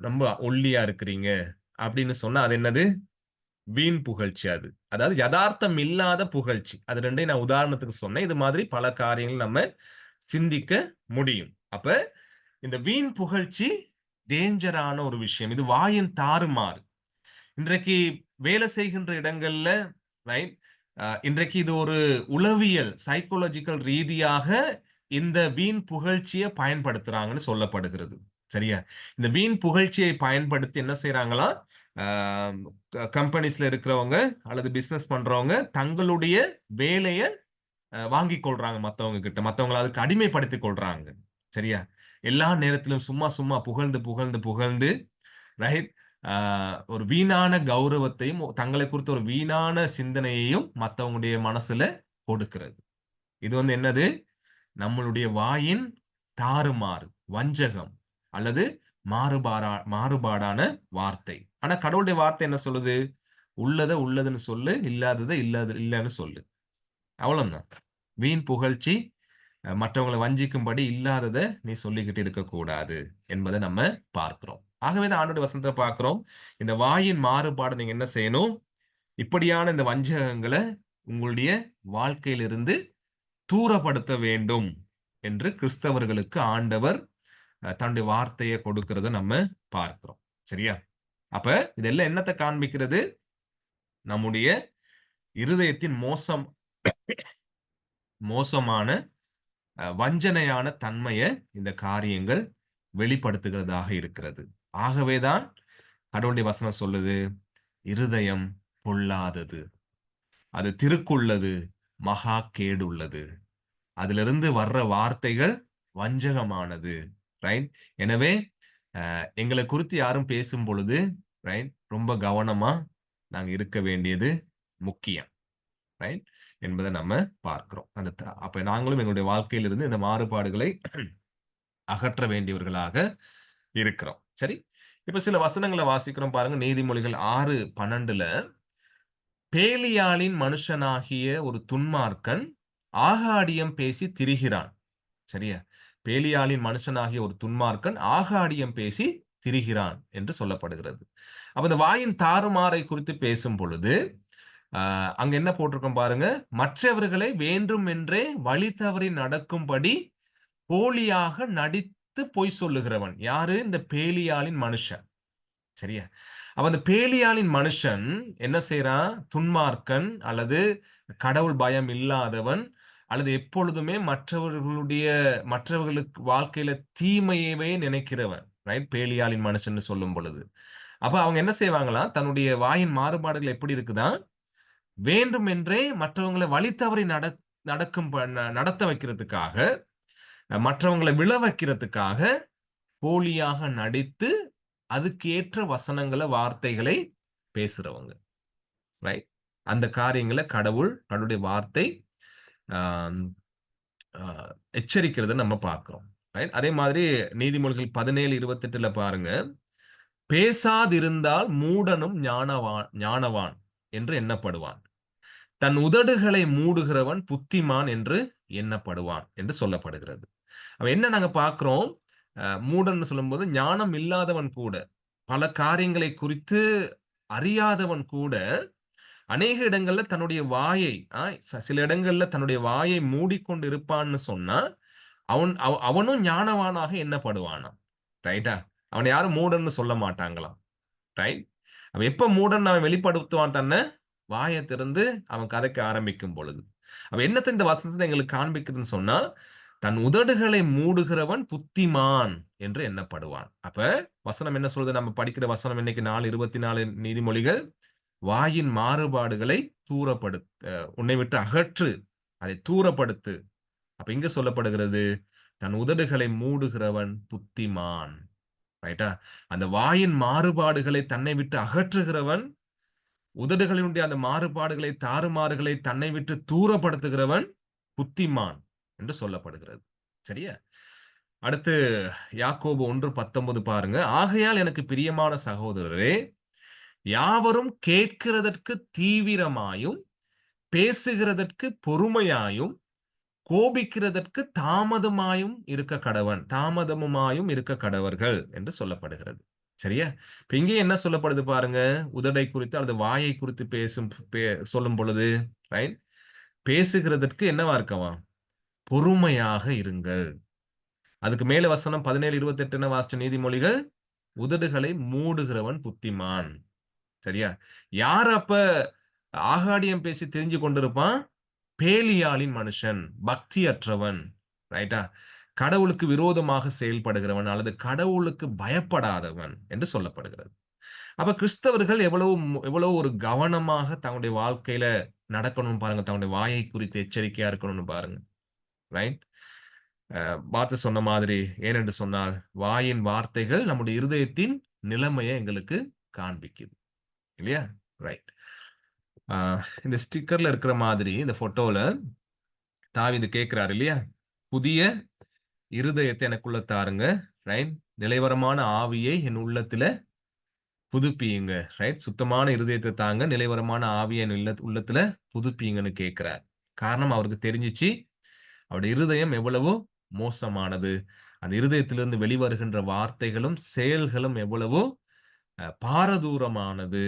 ரொம்ப ஒல்லியா இருக்கிறீங்க. அப்படின்னு சொன்னா அது என்னது? வீண் புகழ்ச்சி அது. அதாவது எதார்த்தம் இல்லாத புகழ்ச்சி. அது 2யும் நான் உதாரணத்துக்கு சொன்னேன். இது மாதிரி பல காரியங்கள் நம்ம சிந்திக்க முடியும். அப்ப இந்த வீண் புகழ்ச்சி டேஞ்சரான ஒரு விஷயம். இது வாயின் தாறுமாறு. இன்றைக்கு வேலை செய்கின்ற இடங்கள்ல, ரைட்? இன்றைக்கு இது ஒரு உளவியல், சைக்காலஜிக்கல் ரீதியாக இந்த வீண் புகழ்ச்சிய பயன்படுத்துறாங்கன்னு சொல்லப்படுகிறது. சரியா? இந்த வீண் புகழ்ச்சியை பயன்படுத்தி என்ன செய்றாங்களாம்? ஆ கம்பெனிஸ்ல இருக்கிறவங்க அல்லது பிசினஸ் பண்றவங்க தங்களுடைய வேலைய வாங்கிக் கொள்றாங்க மத்தவங்க கிட்ட. மத்தவங்கள அதுக்கு அடிமைப்படுத்திக் கொள்றாங்க. சரியா? எல்லா நேரத்திலும் சும்மா சும்மா புகழ்ந்து ரைட்? ஆ ஒரு வீணான கௌரவத்தையும், தங்களை குறித்த ஒரு வீணான சிந்தனையையும் மத்தவங்களுடைய மனசுல கொடுக்கிறது. இது வந்து என்னது? நம்மளுடைய வாயின் தாறுமாறு, வஞ்சகம் அல்லது மாறுபாடான வார்த்தை. ஆனா கடவுளுடைய வார்த்தை என்ன சொல்லுது? உள்ளத உள்ளதுன்னு சொல்லு, இல்லாதத இல்லன்னு சொல்லு. அவ்வளவுதான். வீண் புகழ்ச்சி, மற்றவங்கள வஞ்சிக்கும்படி இல்லாதத நீ சொல்லிக்கிட்டு இருக்கக்கூடாது என்பதை நம்ம பார்க்கிறோம். ஆகவே தான் ஆண்டவருடைய வசனத்துல பார்க்கிறோம். இந்த வாயின் மாறுபாடு நீங்க என்ன செய்யணும்? இப்படியான இந்த வஞ்சகங்கள உங்களுடைய வாழ்க்கையிலிருந்து தூரப்படுத்த வேண்டும் என்று கிறிஸ்தவர்களுக்கு ஆண்டவர் தன்னுடைய வார்த்தைய கொடுக்கிறத நம்ம பார்க்கிறோம். சரியா? அப்ப இதெல்லாம் என்னத்த காண்பிக்கிறது? நம்முடைய இருதயத்தின் மோசமான வஞ்சனையான தன்மைய இந்த காரியங்கள் வெளிப்படுத்துகிறதாக இருக்கிறது. ஆகவேதான் கடவுளுடைய வசனம் சொல்லுது, இருதயம் பொல்லாதது. அது திருக்குள்ளது, மகா கேடுள்ளது. அதிலிருந்து வர்ற வார்த்தைகள் வஞ்சகமானது. ரைட்? எனவே எங்கள குறித்து யாரும் பேசும் பொழுது, ரைட்? ரொம்ப கவனமா நாங்க இருக்க வேண்டியது முக்கியம். ரைட்? என்பதை நம்ம பார்க்கிறோம். அப்ப நாங்களும் எங்களுடைய வாழ்க்கையிலிருந்து இந்த மாறுபாடுகளை அகற்ற வேண்டியவர்களாக இருக்கிறோம். சரி? இப்ப சில வசனங்கள வாசிக்கிறோம் பாருங்க. நீதிமொழிகள் 6:12ல, பேலியாளின் மனுஷனாகிய ஒரு துன்மார்க்கன் ஆகாடியம் பேசி திரிகிறான். சரியா? பேலியாளின் மனுஷனாகிய ஒரு துன்மார்க்கன் ஆகாடியம் பேசி திரிகிறான் என்று சொல்லப்படுகிறது. அப்ப இந்த வாயின் தாறுமாறை குறித்து பேசும் பொழுது, அங்க என்ன போட்டிருக்கும் பாருங்க. மற்றவர்களை வேண்டுமென்றே வழி தவறி நடக்கும்படி போலியாக நடித்து பொய் சொல்லுகிறவன். யாரு? இந்த பேலியாளின் மனுஷன். சரியா? அவன் அந்த பேலியாளின் மனுஷன் என்ன செய்யறான்? துன்மார்க்கன் அல்லது கடவுள் பயம் இல்லாதவன் அல்லது எப்பொழுதுமே மற்றவர்களுக்கு வாழ்க்கையில தீமையவே நினைக்கிறவன். ரைட்? பேலியாளின் மனுஷன் சொல்லும் பொழுது அப்ப அவங்க என்ன செய்வாங்களாம்? தன்னுடைய வாயின் மாறுபாடுகள் எப்படி இருக்குதான்? வேண்டுமென்றே மற்றவங்களை வழி தவறி நடத்த வைக்கிறதுக்காக, மற்றவங்களை விழ வைக்கிறதுக்காக போலியாக நடித்து அதுக்கு ஏற்ற வசனங்களை, வார்த்தைகளை பேசுறவங்க. ரைட்? அந்த காரியங்களை கடவுளுடைய வார்த்தை எச்சரிக்கிறத நம்ம பார்க்கிறோம். ரைட்? அதே மாதிரி நீதிமொழிகள் 17:28 பாருங்க. பேசாதிருந்தால் மூடனும் ஞானவான் என்று எண்ணப்படுவான். தன் உதடுகளை மூடுகிறவன் புத்திமான் என்று எண்ணப்படுவான் என்று சொல்லப்படுகிறது. அப்ப என்ன நாங்க பார்க்கிறோம்? மூடன் சொல்லும்போது ஞானம் இல்லாதவன் கூட, பல காரியங்களை குறித்து அறியாதவன் கூட அநேக இடங்கள்ல தன்னுடைய வாயை சில இடங்கள்ல தன்னுடைய வாயை மூடிக்கொண்டு இருப்பான்னு சொன்னா அவனும் ஞானவானாக எண்ணப்படுவானாம். ரைட்டா? அவனை யாரும் மூடன்னு சொல்ல மாட்டாங்களாம். ரைட்? அவன் எப்ப மூடன் அவன் வெளிப்படுத்துவான் தன்னை? வாயை திறந்து அவன் கதைக்க ஆரம்பிக்கும் பொழுது. அவன் என்னத்தை இந்த வசனத்தை எங்களுக்கு காண்பிக்குதுன்னு சொன்னா, தன் உதடுகளை மூடுகிறவன் புத்திமான் என்று எண்ணப்படுவான். அப்ப வசனம் என்ன சொல்றது? நம்ம படிக்கிற வசனம் இன்னைக்கு 4:24 நீதிமொழிகள், வாயின் மாறுபாடுகளை உன்னை விட்டு அகற்று, அதை தூரப்படுத்து. அப்ப இங்க சொல்லப்படுகிறது, தன் உதடுகளை மூடுகிறவன் புத்திமான். ரைட்டா? அந்த வாயின் மாறுபாடுகளை தன்னை விட்டு அகற்றுகிறவன், உதடுகளினுடைய அந்த மாறுபாடுகளை, தாறுமாறுகளை தன்னை விட்டு தூரப்படுத்துகிறவன் புத்திமான் என்று சொல்லப்படுகிறது. சரியா? அடுத்து யாக்கோபு 1:19 பாருங்க. ஆகையால் எனக்கு பிரியமான சகோதரரே, யாவரும் கேட்கிறதற்கு தீவிரமாயும், பேசுகிறதற்கு பொறுமையாயும், கோபிக்கிறதற்கு தாமதமுமாயும் இருக்க கடவர்கள் என்று சொல்லப்படுகிறது. சரியா? இப்ப இங்கே என்ன சொல்லப்படுது பாருங்க. உதடை குறித்து அல்லது வாயை குறித்து சொல்லும் பொழுது, ரைட்? பேசுகிறதற்கு என்னவா இருக்கவா? பொறுமையாக இருங்கள். அதுக்கு மேல வசனம் 17:28 வாசிச்ச நீதிமொழிகள், உதடுகளை மூடுகிறவன் புத்திமான். சரியா? யார் அப்ப ஆகாடியம் பேசி தெரிஞ்சு கொண்டிருப்பான்? பேலியாளின் மனுஷன், பக்தியற்றவன். ரைட்டா? கடவுளுக்கு விரோதமாக செயல்படுகிறவன் அல்லது கடவுளுக்கு பயப்படாதவன் என்று சொல்லப்படுகிறது. அப்ப கிறிஸ்தவர்கள் எவ்வளவு ஒரு கவனமாக தங்களுடைய வாழ்க்கையில நடக்கணும் பாருங்க. தங்களுடைய வாயை குறித்து எச்சரிக்கையா இருக்கணும்னு பாருங்க. ரைட்? பார்த்து சொன்ன மாதிரி, ஏனென்று சொன்னால் வாயின் வார்த்தைகள் நம்முடைய இருதயத்தின் நிலைமையை எங்களுக்கு காண்பிக்குது. இல்லையா? ரைட். இந்த ஸ்டிக்கர்ல இருக்கிற மாதிரி இந்த போட்டோல தாவீது கேட்கிறாரு இல்லையா? புதிய இருதயத்தை எனக்குள்ள தாருங்க. ரைட்? நிலைவரமான ஆவியை என் உள்ளத்துல புதுப்பியுங்க. ரைட்? சுத்தமான இருதயத்தை தாங்க, நிலைவரமான ஆவியை என் உள்ளத்துல புதுப்பியுங்கன்னு கேட்கிறார். காரணம் அவருக்கு தெரிஞ்சிச்சு, அவருடைய இருதயம் எவ்வளவோ மோசமானது. அந்த இருதயத்திலிருந்து வெளிவருகின்ற வார்த்தைகளும் செயல்களும் எவ்வளவோ பாரதூரமானது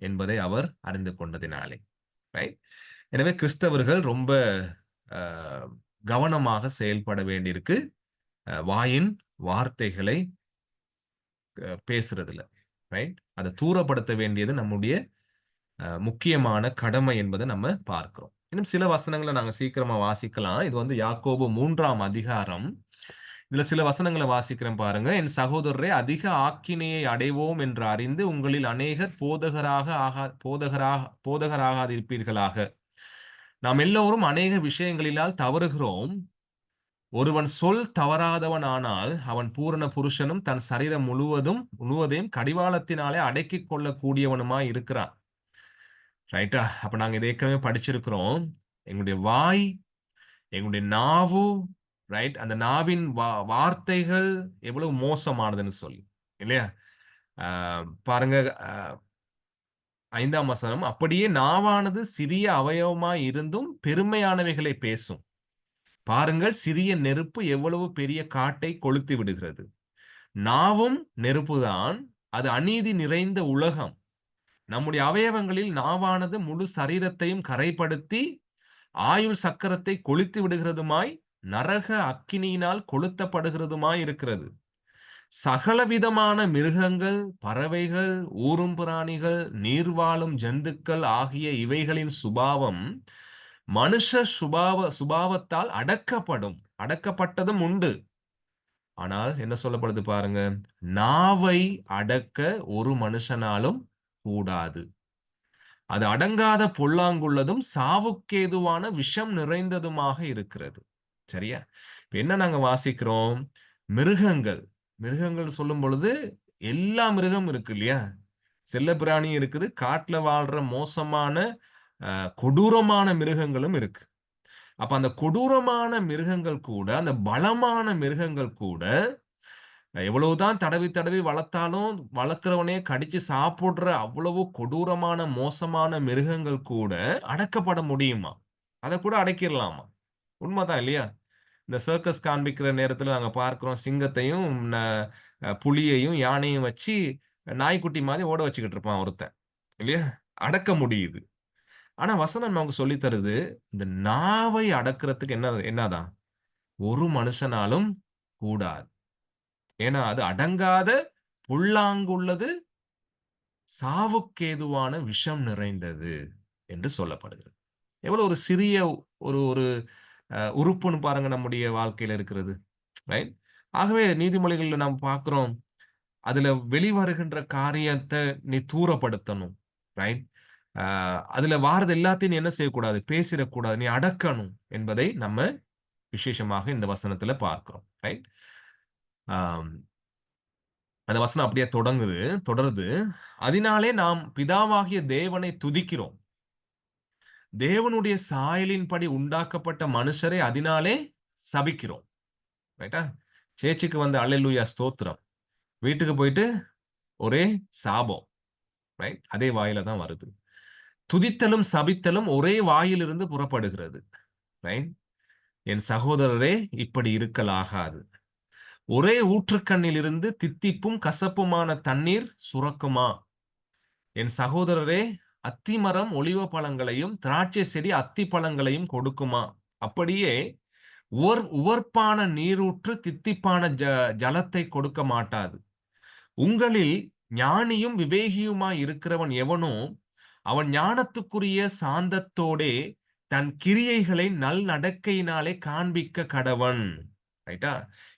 என்பதை அவர் அறிந்து கொண்டதினாலே. ரைட்? எனவே கிறிஸ்தவர்கள் ரொம்ப கவனமாக செயல்பட வேண்டியிருக்கு. வாயின் வார்த்தைகளை பேசுறதுல. ரைட்? அதை தூரப்படுத்த வேண்டியது நம்முடைய முக்கியமான கடமை என்பதை நம்ம பார்க்கிறோம். இன்னும் சில வசனங்களை நாங்க சீக்கிரமா வாசிக்கலாம். இது வந்து யாக்கோபு 3ஆம் அதிகாரம். இதுல சில வசனங்களை வாசிக்கிறேன் பாருங்க. என் சகோதரரே, அதிக ஆக்கினையை அடைவோம் என்று அறிந்து உங்களில் அநேகர் போதகராகாதிருப்பீர்களாக. நாம் எல்லோரும் அநேக விஷயங்களினால் தவறுகிறோம். ஒருவன் சொல் தவறாதவன் ஆனால் அவன் பூரண புருஷனும் தன் சரீரம் முழுவதையும் கடிவாளத்தினாலே அடக்கிக் கொள்ளக்கூடியவனுமாய் இருக்கிறான். ரைட்டா? அப்ப நாங்க இதை ஏற்கனவே படிச்சிருக்கிறோம். எங்களுடைய வாய், எங்களுடைய நாவு, ரைட்? அந்த நாவின் வார்த்தைகள் எவ்வளவு மோசமானதுன்னு சொல்லி, இல்லையா? பாருங்க 5ஆம் வசனம். அப்படியே நாவானது சிறிய அவயவமாய் இருந்தும் பெருமையானவைகளை பேசும். பாருங்கள், சிறிய நெருப்பு எவ்வளவு பெரிய காட்டை கொளுத்தி விடுகிறது. நாவும் நெருப்புதான், அது அநீதி நிறைந்த உலகம். நம்முடைய அவயவங்களில் நாவானது முழு சரீரத்தையும் கரைப்படுத்தி ஆயுள் சக்கரத்தை கொளுத்தி விடுகிறதுமாய் நரக அக்கினியினால் கொளுத்தப்படுகிறதுமாய் இருக்கிறது. சகலவிதமான மிருகங்கள், பறவைகள், ஊரும் பிராணிகள், நீர்வாழும் ஜந்துக்கள் ஆகிய இவைகளின் சுபாவம் மனுஷ சுபாவத்தால் அடக்கப்படும். அடக்கப்பட்டதும் உண்டு. ஆனால் என்ன சொல்லப்படுது பாருங்க, நாவை அடக்க ஒரு மனுஷனாலும் கூடாது. அது அடங்காத பொல்லாங்குள்ளதும் சாவுக்கேதுவான விஷம் நிறைந்ததுமாக இருக்கிறது. சரியா? இப்ப என்ன நாங்க வாசிக்கிறோம்? மிருகங்கள். மிருகங்கள் சொல்லும் பொழுது எல்லா மிருகமும் இருக்கு இல்லையா? செல்லப்பிராணியும் இருக்குது. காட்டுல வாழ்ற மோசமான, கொடூரமான மிருகங்களும் இருக்கு. அப்ப அந்த கொடூரமான மிருகங்கள் கூட, அந்த பலமான மிருகங்கள் கூட, எவ்வளவுதான் தடவி தடவி வளர்த்தாலும், வளர்க்கிறவனே கடிச்சு சாப்பிடுற அவ்வளவு கொடூரமான, மோசமான மிருகங்கள் கூட அடக்கப்பட முடியுமா? அத கூட அடக்கிரலாமா? உண்மதான் இல்லையா? இந்த சர்க்கஸ் காண்பிக்கிற நேரத்துல நாங்க பார்க்கிறோம் சிங்கத்தையும், புலியையும், யானையும் வச்சு நாய்க்குட்டி மாரி ஓட வச்சுக்கிட்டு இருப்பான் ஒருத்தன். இல்லையா? அடக்க முடியுது. ஆனா வசனம் நமக்கு சொல்லி தருது, இந்த நாவை அடக்குறதுக்கு என்னதான்? ஒரு மனுஷனாலும் கூடாது. ஏன்னா அது அடங்காத புல்லாங்குள்ளது, சாவுக்கேதுவான விஷம் நிறைந்தது என்று சொல்லப்படுகிறது. எவ்வளவு ஒரு சிறிய ஒரு ஒரு உறுப்புன்னு பாருங்க நம்முடைய வாழ்க்கையில இருக்கிறது. ரைட்? ஆகவே நீதிமொழிகள்ல நாம் பார்க்கிறோம். அதுல வெளிவருகின்ற காரியத்த நீ தூரப்படுத்தணும். ரைட்? அ அதுல வாரது எல்லாத்தையும் நீ என்ன செய்யக்கூடாது? பேசிறக்கூடாது. நீ அடக்கணும் என்பதை நம்ம விசேஷமாக இந்த வசனத்துல பார்க்கிறோம். ரைட்? ஆம். அந்த வசனம் அப்படியே தொடருது. அதனாலே நாம் பிதாவாகிய தேவனை துதிக்கிறோம். தேவனுடைய சாயலின்படி உண்டாக்கப்பட்ட மனுஷரை அதனாலே சபிக்கிறோம். ரைட்டா? சேர்ச்சுக்கு வந்த அல்லேலூயா ஸ்தோத்திரம். வீட்டுக்கு போயிட்டு ஒரே சாபம். ரைட்? அதே வாயில தான் வருது. துதித்தலும், சபித்தலும் ஒரே வாயிலிருந்து புறப்படுகிறது. ரைட்? என் சகோதரரே இப்படி இருக்கலாகாது. ஒரே ஊற்றுக்கண்ணிலிருந்து தித்திப்பும் கசப்புமான தண்ணீர் சுரக்குமா? என் சகோதரரே, அத்திமரம் ஒலிவ பழங்களையும், திராட்சை செடி அத்தி பழங்களையும் கொடுக்குமா? அப்படியே உவர்ப்பான நீரூற்று தித்திப்பான ஜலத்தை கொடுக்க மாட்டாது. உங்களில் ஞானியும் விவேகியுமாய் இருக்கிறவன் எவனோ, அவன் ஞானத்துக்குரிய சாந்தத்தோடே தன் கிரியைகளை நல்நடக்கையினாலே காண்பிக்க கடவன். ரைட்டா?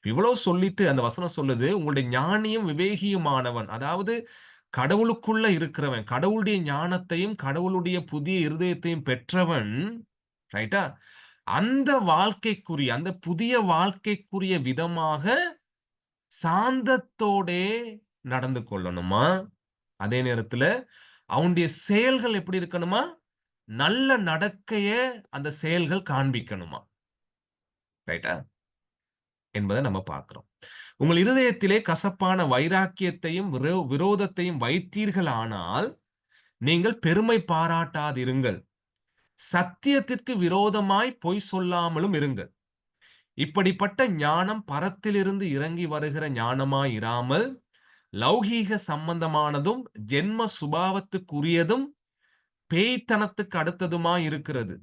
இவ்வளவு சொல்லிட்டு அந்த வசனம் சொல்லுது, உங்களுடைய ஞானியும் விவேகியுமானவன். அதாவது கடவுளுக்குள்ள இருக்கிறவன், கடவுளுடைய ஞானத்தையும், கடவுளுடைய புதிய இருதயத்தையும் பெற்றவன், ரைட்டா? அந்த வாழ்க்கைக்குரிய, அந்த புதிய வாழ்க்கைக்குரிய விதமாக சாந்தத்தோடே நடந்து கொள்ளணுமா? அதே நேரத்துல அவனுடைய செயல்கள் எப்படி இருக்கணுமா? நல்ல நடக்கைய அந்த செயல்கள் காண்பிக்கணுமா? ரைட்டா? என்பதை நம்ம பார்க்கிறோம். உங்கள் இருதயத்திலே கசப்பான வைராக்கியத்தையும், விரோதத்தையும் வைத்தீர்களானால், நீங்கள் பெருமை பாராட்டாதிருங்கள். சத்தியத்திற்கு விரோதமாய் பொய் சொல்லாமலும் இருங்கள். இப்படிப்பட்ட ஞானம் பரத்திலிருந்து இறங்கி வருகிற ஞானமாய் இராமல், லௌகீக சம்பந்தமானதும், ஜென்ம சுபாவத்துக்குரியதும், பேய்த்தனத்துக்கு அடுத்ததுமாய் இருக்கிறது.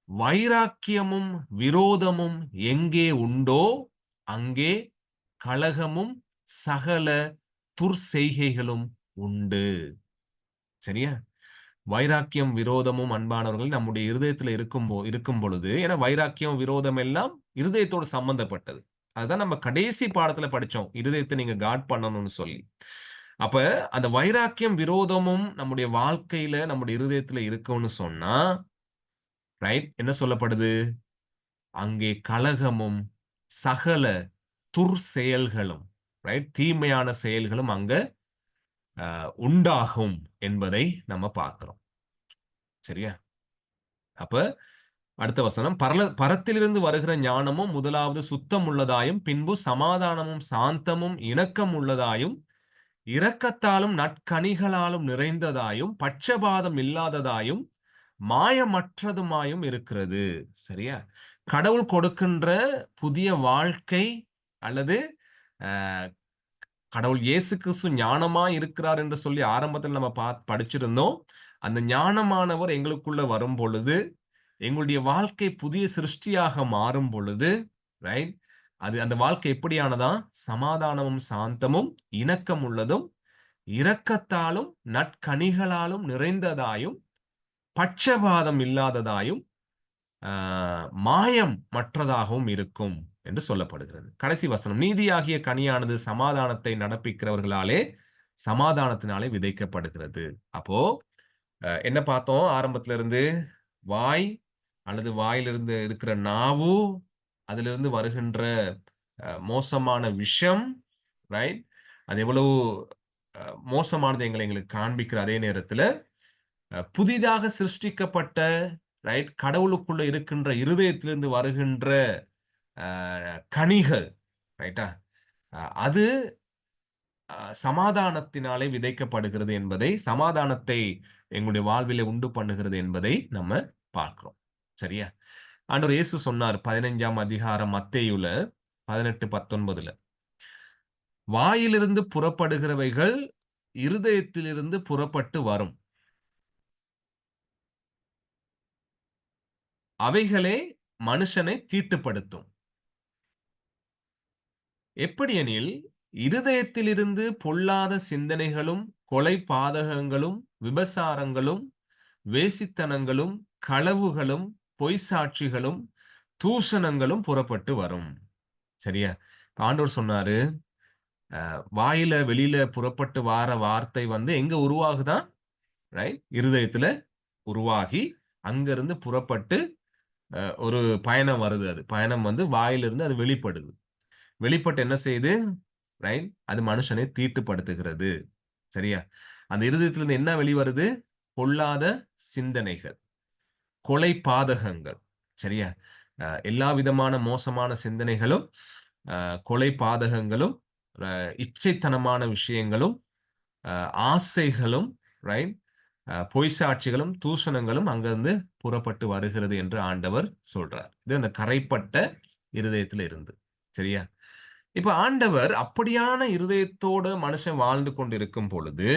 வைராக்கியமும் விரோதமும் எங்கே உண்டோ அங்கே கலகமும் சகல துர்செய்கைகளும் உண்டு. சரியா? வைராக்கியம் விரோதமும் அன்பானவர்கள் நம்முடைய இருதயத்துல இருக்கும் பொழுது, ஏன்னா வைராக்கியம் விரோதம் எல்லாம் இருதயத்தோடு சம்பந்தப்பட்டது. அதுதான் நம்ம கடைசி பாடத்துல படிச்சோம். இருதயத்தை நீங்க காட் பண்ணணும்னு சொல்லி. அப்ப அந்த வைராக்கியம் விரோதமும் நம்முடைய வாழ்க்கையில நம்முடைய இருதயத்துல இருக்கும்னு சொன்னா, ரைட்? என்ன சொல்லப்படுது? அங்கே கலகமும் சகல துர்செயல்களும், ரைட்? தீமையான செயல்களும் அங்க உண்டாகும் என்பதை நம்ம பார்க்கிறோம். சரியா? அப்ப அடுத்த வசனம், பரத்திலிருந்து வருகிற ஞானமும் முதலாவது சுத்தம் உள்ளதாயும், பின்பு சமாதானமும் சாந்தமும் இணக்கம் உள்ளதாயும், இரக்கத்தாலும் நற்கனிகளாலும் நிறைந்ததாயும், பட்சபாதம் இல்லாததாயும், மாயமற்றதுமாயும் இருக்கிறது. சரியா? கடவுள் கொடுக்கின்ற புதிய வாழ்க்கை அல்லது கடவுள் இயேசு கிறிஸ்து ஞானமாய் இருக்கிறார் என்று சொல்லி ஆரம்பத்தில் நம்ம படிச்சிருந்தோம். அந்த ஞானமானவர் எங்களுக்குள்ள வரும் பொழுது, எங்களுடைய வாழ்க்கை புதிய சிருஷ்டியாக மாறும் பொழுது, ரைட்? அந்த வாழ்க்கை எப்படியானதா? சமாதானமும் சாந்தமும் இணக்கம் உள்ளதும் இரக்கத்தாலும் நற்கனிகளாலும் நிறைந்ததாயும் பட்சபாதம் இல்லாததாயும் மாயம் மற்றதாகவும் இருக்கும் என்று சொல்லப்படுகிறது. கடைசி வசனம், நீதியாகிய கனியானது சமாதானத்தை நடப்பிக்கிறவர்களாலே சமாதானத்தினாலே விதைக்கப்படுகிறது. அப்போ என்ன பார்த்தோம்? ஆரம்பத்துல இருந்து வாய் அல்லது வாயிலிருந்து இருக்கிற நாவு, அதிலிருந்து வருகின்ற மோசமான விஷம், ரைட்? அது எவ்வளவு மோசமானது எங்களுக்கு காண்பிக்கிற அதே நேரத்துல புதிதாக சிருஷ்டிக்கப்பட்ட, ரைட், கடவுளுக்குள்ள இருக்கின்ற இருதயத்திலிருந்து வருகின்ற கனிகள், ரைட்டா, அது சமாதானத்தினாலே விதைக்கப்படுகிறது என்பதை, சமாதானத்தை எங்களுடைய வாழ்விலே உண்டு பண்ணுகிறது என்பதை நம்ம பார்க்கிறோம். சரியா? ஆண்டவர் இயேசு சொன்னார் 15ஆம் அதிகாரம் மத்தேயுல 18:19, வாயிலிருந்து புறப்படுகிறவைகள் இருதயத்திலிருந்து புறப்பட்டு வரும், அவைகளே மனுஷனை தீட்டுப்படுத்தும். எப்படியெனில், இருதயத்திலிருந்து பொல்லாத சிந்தனைகளும் கொலை பாதகங்களும் விபசாரங்களும் வேசித்தனங்களும் களவுகளும் பொய் சாட்சிகளும் தூஷணங்களும் புறப்பட்டு வரும். சரியா? ஆண்டவர் சொன்னாரு, வாயில வெளியில புறப்பட்டு வார வார்த்தை எங்க உருவாகுதான்? ரைட்? இருதயத்துல உருவாகி அங்கிருந்து புறப்பட்டு ஒரு பயணம் வருது. அது பயணம் வாயிலிருந்து அது வெளிப்படுது. வெளிப்பட்டு என்ன செய்யுது? ரைட்? அது மனுஷனை தீட்டுப்படுத்துகிறது. சரியா? அந்த இருதயத்திலிருந்து என்ன வெளிவருது? பொல்லாத சிந்தனைகள், கொலை பாதகங்கள். சரியா? எல்லா விதமான மோசமான சிந்தனைகளும், கொலை பாதகங்களும், இச்சைத்தனமான விஷயங்களும், ஆசைகளும், ரைட், பொய் சாட்சிகளும் தூஷணங்களும் அங்கிருந்து புறப்பட்டு வருகிறது என்று ஆண்டவர் சொல்றார். இது அந்த கரைப்பட்ட இருதயத்துல இருந்து. சரியா? இப்ப ஆண்டவர் அப்படியான இருதயத்தோட மனுஷன் வாழ்ந்து கொண்டிருக்கும் பொழுது,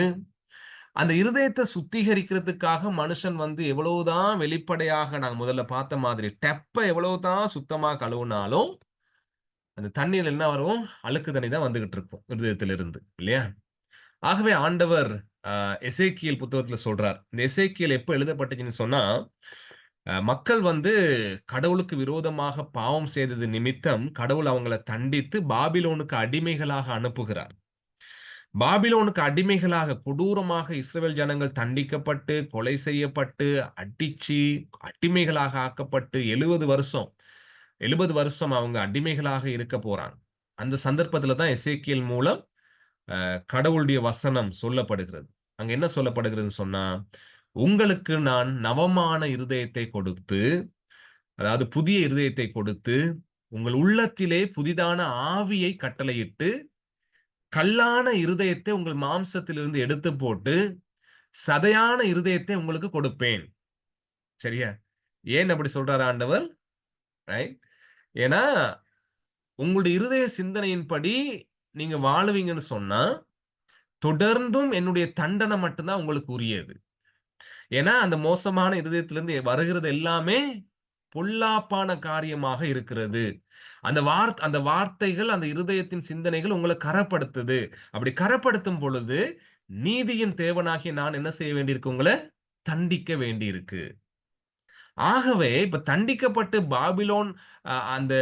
அந்த இருதயத்தை சுத்திகரிக்கிறதுக்காக மனுஷன் எவ்வளவுதான் வெளிப்படையாக நாங்க முதல்ல பார்த்த மாதிரி டெப்ப எவ்வளவுதான் சுத்தமா கழுவுனாலும் அந்த தண்ணீர் என்ன வரும்? அழுக்கு தண்ணி தான் வந்துகிட்டு இருக்கும் இருதயத்திலிருந்து, இல்லையா? ஆகவே ஆண்டவர் எசேக்கியேல் புத்தகத்துல சொல்றார். இந்த எசேக்கியேல் எப்ப எழுதப்பட்டுச்சுன்னு சொன்னா, மக்கள் கடவுளுக்கு விரோதமாக பாவம் செய்தது நிமித்தம் கடவுள் அவங்கள தண்டித்து பாபிலோனுக்கு அடிமைகளாக அனுப்புகிறார். பாபிலோனுக்கு அடிமைகளாக கொடூரமாக இஸ்ரவேல் ஜனங்கள் தண்டிக்கப்பட்டு, கொலை செய்யப்பட்டு, அடிச்சு, அடிமைகளாக ஆக்கப்பட்டு 70 வருஷம் அவங்க அடிமைகளாக இருக்க போறாங்க. அந்த சந்தர்ப்பத்துல தான் எசேக்கியேல் மூலம் கடவுளுடைய வசனம் சொல்லப்படுகிறது. அங்க என்ன சொல்லப்படுகிறதுன்னு சொன்னா, உங்களுக்கு நான் நவமான இருதயத்தை கொடுத்து, அதாவது புதிய இருதயத்தை கொடுத்து, உங்கள் உள்ளத்திலே புதிதான ஆவியை கட்டளையிட்டு, கல்லான இருதயத்தை உங்கள் மாம்சத்திலிருந்து எடுத்து போட்டு, சதையான இருதயத்தை உங்களுக்கு கொடுப்பேன். சரியா? ஏன் அப்படி சொல்றாரு ஆண்டவர்? ரைட்? ஏன்னா, உங்களுடைய இருதய சிந்தனையின்படி நீங்க வாழுவீங்கன்னு சொன்னா, தொடர்ந்தும் என்னுடைய தண்டனை மட்டும் தான் உங்களுக்கு உரியது. ஏன்னா, அந்த மோசமான இருதயத்திலிருந்து வருகிறது எல்லாமே பொல்லாப்பான காரியமாக இருக்கிறது. அந்த வார்த்தைகள், அந்த இருதயத்தின் சிந்தனைகள் உங்கள கரப்படுத்துது. அப்படி கரப்படுத்தும் பொழுது, நீதியின் தேவனாகிய நான் என்ன செய்ய வேண்டியிருக்கு? உங்கள தண்டிக்க வேண்டியிருக்கு. ஆகவே, இப்ப தண்டிக்கப்பட்டு பாபிலோன் அந்த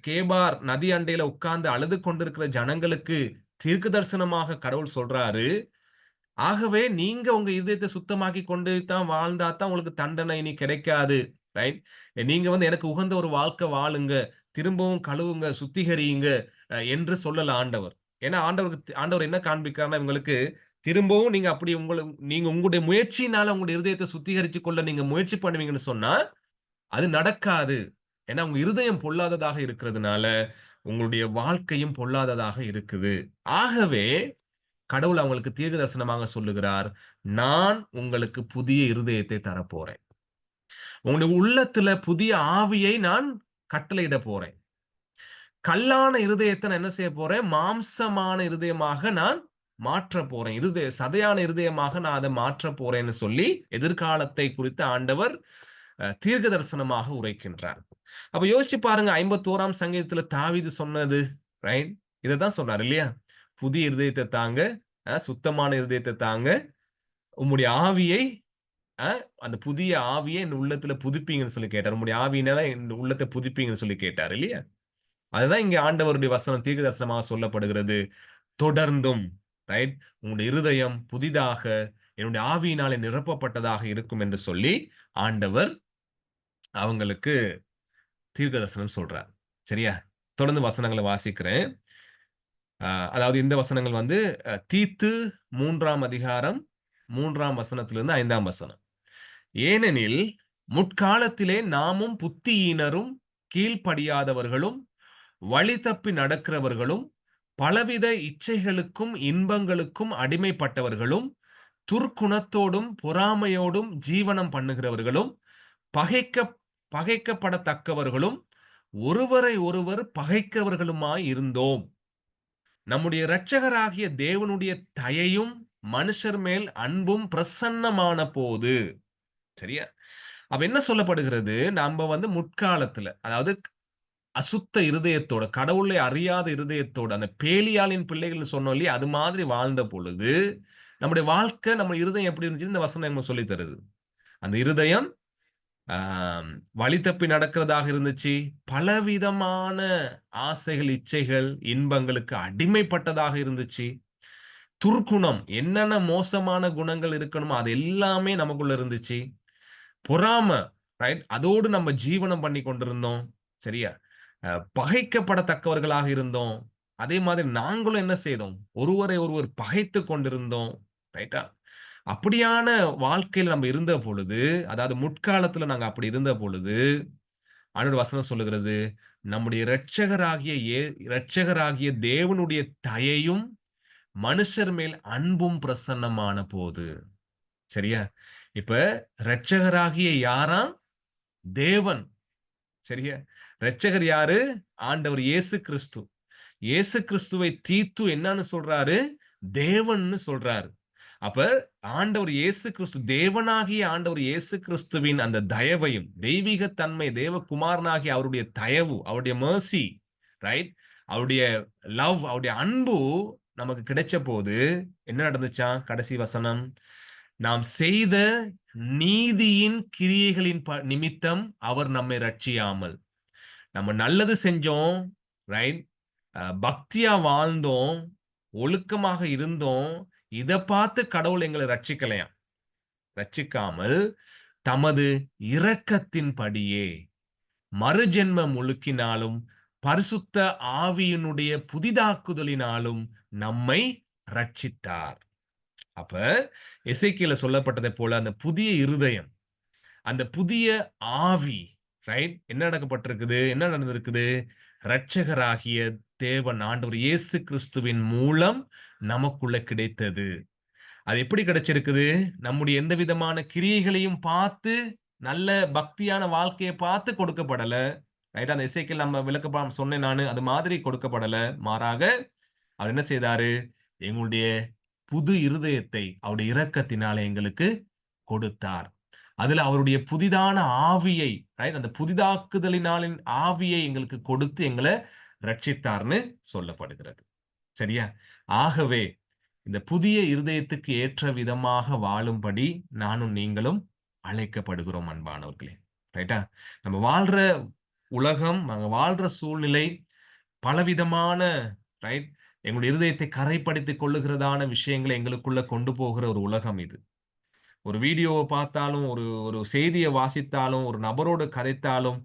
கேபார் நதி அண்டையில உட்கார்ந்து அழுது கொண்டிருக்கிற ஜனங்களுக்கு தீர்க்க தரிசனமாக கடவுள் சொல்றாரு, ஆகவே நீங்க உங்க இதயத்தை சுத்தமாக்கி கொண்டு தான் வாழ்ந்தா தான் உங்களுக்கு தண்டனை இனி கிடைக்காது. ரைட்? நீங்க எனக்கு உகந்த ஒரு வாழ்க்கை வாழுங்க. திரும்பவும் கழுவுங்க, சுத்திகரியுங்க என்று சொல்லல ஆண்டவர். ஏன்னா ஆண்டவர் என்ன காண்பிக்கிறார்னா இவங்களுக்கு திரும்பவும் நீங்க உங்களுடைய முயற்சியினால உங்களுடைய இருதயத்தை சுத்திகரிச்சு கொள்ள நீங்க முயற்சி பண்ணுவீங்கன்னு சொன்னா, அது நடக்காது. ஏன்னா உங்க இருதயம் பொல்லாததாக இருக்கிறதுனால, உங்களுடைய வாழ்க்கையும் பொல்லாததாக இருக்குது. ஆகவே கடவுள் அவங்களுக்கு தீர்க்க தரிசனமாக சொல்லுகிறார், நான் உங்களுக்கு புதிய இருதயத்தை தரப்போறேன். உங்களுடைய உள்ளத்துல புதிய ஆவியை நான் கட்டளையிட போறேன். கல்லான இருதயத்தை நான் என்ன செய்ய போறேன்? மாம்சமான இருதயமாக நான் மாற்றப் போறேன். சதையான இருதயமாக நான் அதை மாற்றப் போறேன்னு சொல்லி எதிர்காலத்தை குறித்து ஆண்டவர் தீர்க்க தரிசனமாக உரைக்கின்றார். அப்ப யோசிச்சு பாருங்க 51ஆம் சங்கீதத்துல தாவீது சொன்னது, ரைட்? இததான் சொல்றாரு இல்லையா? புதிய இருதயத்த தாங்க, சுத்தமான இருதயத்த தாங்க, உம்முடைய ஆவியை அ அந்த புதிய ஆவிய என் உள்ளத்துல புதுப்பிங்கன்னு சொல்லி கேட்டாரு. உம்முடைய ஆவியினால என் உள்ளத்த புதுப்பிங்கன்னு சொல்லி கேட்டாரு இல்லையா? அதுதான் இங்க ஆண்டவருடைய வசனம் தீர்க்கதரிசனமாக சொல்லப்படுகிறது. தொடர்ந்தும், ரைட்? உங்களுடைய இருதயம் புதிதாக என்னுடைய ஆவியினாலே நிரப்பப்பட்டதாக இருக்கும் என்று சொல்லி ஆண்டவர் அவங்களுக்கு தீர்க்கதரிசனம் சொல்றார். சரியா? தொடர்ந்து வசனங்கள வாசிக்கிறேன். அதாவது இந்த வசனங்கள் வந்து தீத்து 3ஆம் அதிகாரம் 3ஆம் வசனத்திலிருந்து 5ஆம் வசனம். ஏனெனில் முற்காலத்திலே நாமும் புத்தியீனரும், கீழ்ப்படியாதவர்களும், வழி தப்பி நடக்கிறவர்களும், பலவித இச்சைகளுக்கும், இன்பங்களுக்கும் அடிமைப்பட்டவர்களும், துர்க்குணத்தோடும், பொறாமையோடும் ஜீவனம் பண்ணுகிறவர்களும், பகைக்க பகைக்கப்படத்தக்கவர்களும், ஒருவரை ஒருவர் பகைக்கிறவர்களுமாய் இருந்தோம். நம்முடைய இரட்சகராகிய தேவனுடைய தயையும், மனுஷர் மேல் அன்பும் பிரசன்னமான போது, சரியா? அப்ப என்ன சொல்லப்படுகிறது? நம்ப வந்து முற்காலத்துல, அதாவது அசுத்த இருதயத்தோட, கடவுளை அறியாத இருதயத்தோட, அந்த பேலியாளின் பிள்ளைகள்னு சொன்னோம் இல்லையா? அது மாதிரி வாழ்ந்த பொழுது, நம்முடைய வாழ்க்கை, நம்ம இருதயம் எப்படி இருந்துச்சுன்னு இந்த வசனம் நமக்கு சொல்லித் தருது. அந்த இருதயம் ஆம், வழி தப்பி நடக்கிறதாக இருந்துச்சு. பலவிதமான ஆசைகள், இச்சைகள், இன்பங்களுக்கு அடிமைப்பட்டதாக இருந்துச்சு. துர்க்குணம், என்னென்ன மோசமான குணங்கள் இருக்கணுமோ, அது எல்லாமே நமக்குள்ள இருந்துச்சு. பொறாம, ரைட்? அதோடு நம்ம ஜீவனம் பண்ணி கொண்டிருந்தோம். சரியா? பகைக்கப்படத்தக்கவர்களாக இருந்தோம். அதே மாதிரி நாங்களும் என்ன செய்தோம்? ஒருவரை ஒருவர் பகைத்துக் கொண்டிருந்தோம். ரைட்டா? அப்படியான வாழ்க்கையில நம்ம இருந்த பொழுது, அதாவது முற்காலத்துல நாங்க அப்படி இருந்த பொழுது, ஆண்டவருடைய வசனம் சொல்லுகிறது, நம்முடைய இரட்சகராகிய தேவனுடைய தயையும், மனுஷர் மேல் அன்பும் பிரசன்னமான போது. சரியா? இப்ப இரட்சகராகிய யாராம்? தேவன். சரியா? இரட்சகர் யாரு? ஆண்டவர் இயேசு கிறிஸ்து. இயேசு கிறிஸ்துவை தீத்து என்னன்னு சொல்றாரு? தேவன்னு சொல்றாரு. அப்ப ஆண்டவர் இயேசு கிறிஸ்து, தேவனாகிய ஆண்டவர் இயேசு கிறிஸ்துவின் அந்த தயவையும், தெய்வீக தன்மை, தேவகுமாரனாகிய அவருடைய தயவு, அவருடைய மெர்சி, ரைட்? அவருடைய லவ், அவருடைய அன்பு நமக்கு கிடைச்சபோது என்ன நடந்துச்சாம்? கடைசி வசனம். நாம் செய்த நீதியின் கிரியைகளின் நிமித்தம் அவர் நம்மை ரட்சியாமல். நம்ம நல்லது செஞ்சோம், ரைட்? பக்தியா வாழ்ந்தோம், ஒழுக்கமாக இருந்தோம். இத பார்த்து கடவுள் எங்கள ரட்சிக்கலையாம். ரட்சிக்காமல் தமது இரக்கத்தின்படியே மறுஜென்ம முழுக்கினாலும், பரிசுத்த ஆவியினுடைய புதிதாக்குதலினாலும் நம்மை ரட்சித்தார். அப்ப எசேக்கியேல்ல சொல்லப்பட்டதைப் போல அந்த புதிய இருதயம், அந்த புதிய ஆவி, ரைட்? என்ன நடக்கப்பட்டிருக்குது? என்ன நடந்திருக்குது? இரட்சகராகிய தேவன் ஆண்டவர் இயேசு கிறிஸ்துவின் மூலம் நமக்குள்ள கிடைத்தது. அது எப்படி கிடைச்சிருக்குது? நம்முடைய எந்த விதமான கிரியைகளையும் பார்த்து, நல்ல பக்தியான வாழ்க்கைய பார்த்து கொடுக்கப்படல. ரைட்? அந்த எசேக்கியேல் நம்ம விளக்கப்பாடம் சொன்னேன் நானு. அது மாதிரி கொடுக்கப்படல. மாறாக அவர் என்ன செய்தாரு? எங்களுடைய புது இருதயத்தை அவருடைய இரக்கத்தினாலே எங்களுக்கு கொடுத்தார். அதுல அவருடைய புதிதான ஆவியை, ரைட்? அந்த புதிதாக்குதலினாலின் ஆவியை எங்களுக்கு கொடுத்து எங்கள ரட்சித்தார்ன்னு சொல்லப்படுகிறது. சரியா? ஆகவே இந்த புதிய இருதயத்துக்கு ஏற்ற விதமாக வாழும்படி நானும் நீங்களும் அழைக்கப்படுகிறோம் அன்பானவர்களே. ரைட்டா? நம்ம வாழ்ற உலகம், நாங்க வாழ்ற சூழ்நிலை பலவிதமான, ரைட்? எங்களுடைய இருதயத்தை கரைப்படுத்திக் கொள்ளுகிறதான விஷயங்களை எங்களுக்குள்ள கொண்டு போகிற ஒரு உலகம் இது. ஒரு வீடியோவ பார்த்தாலும், ஒரு ஒரு செய்திய வாசித்தாலும், ஒரு நபரோடு கதைத்தாலும்,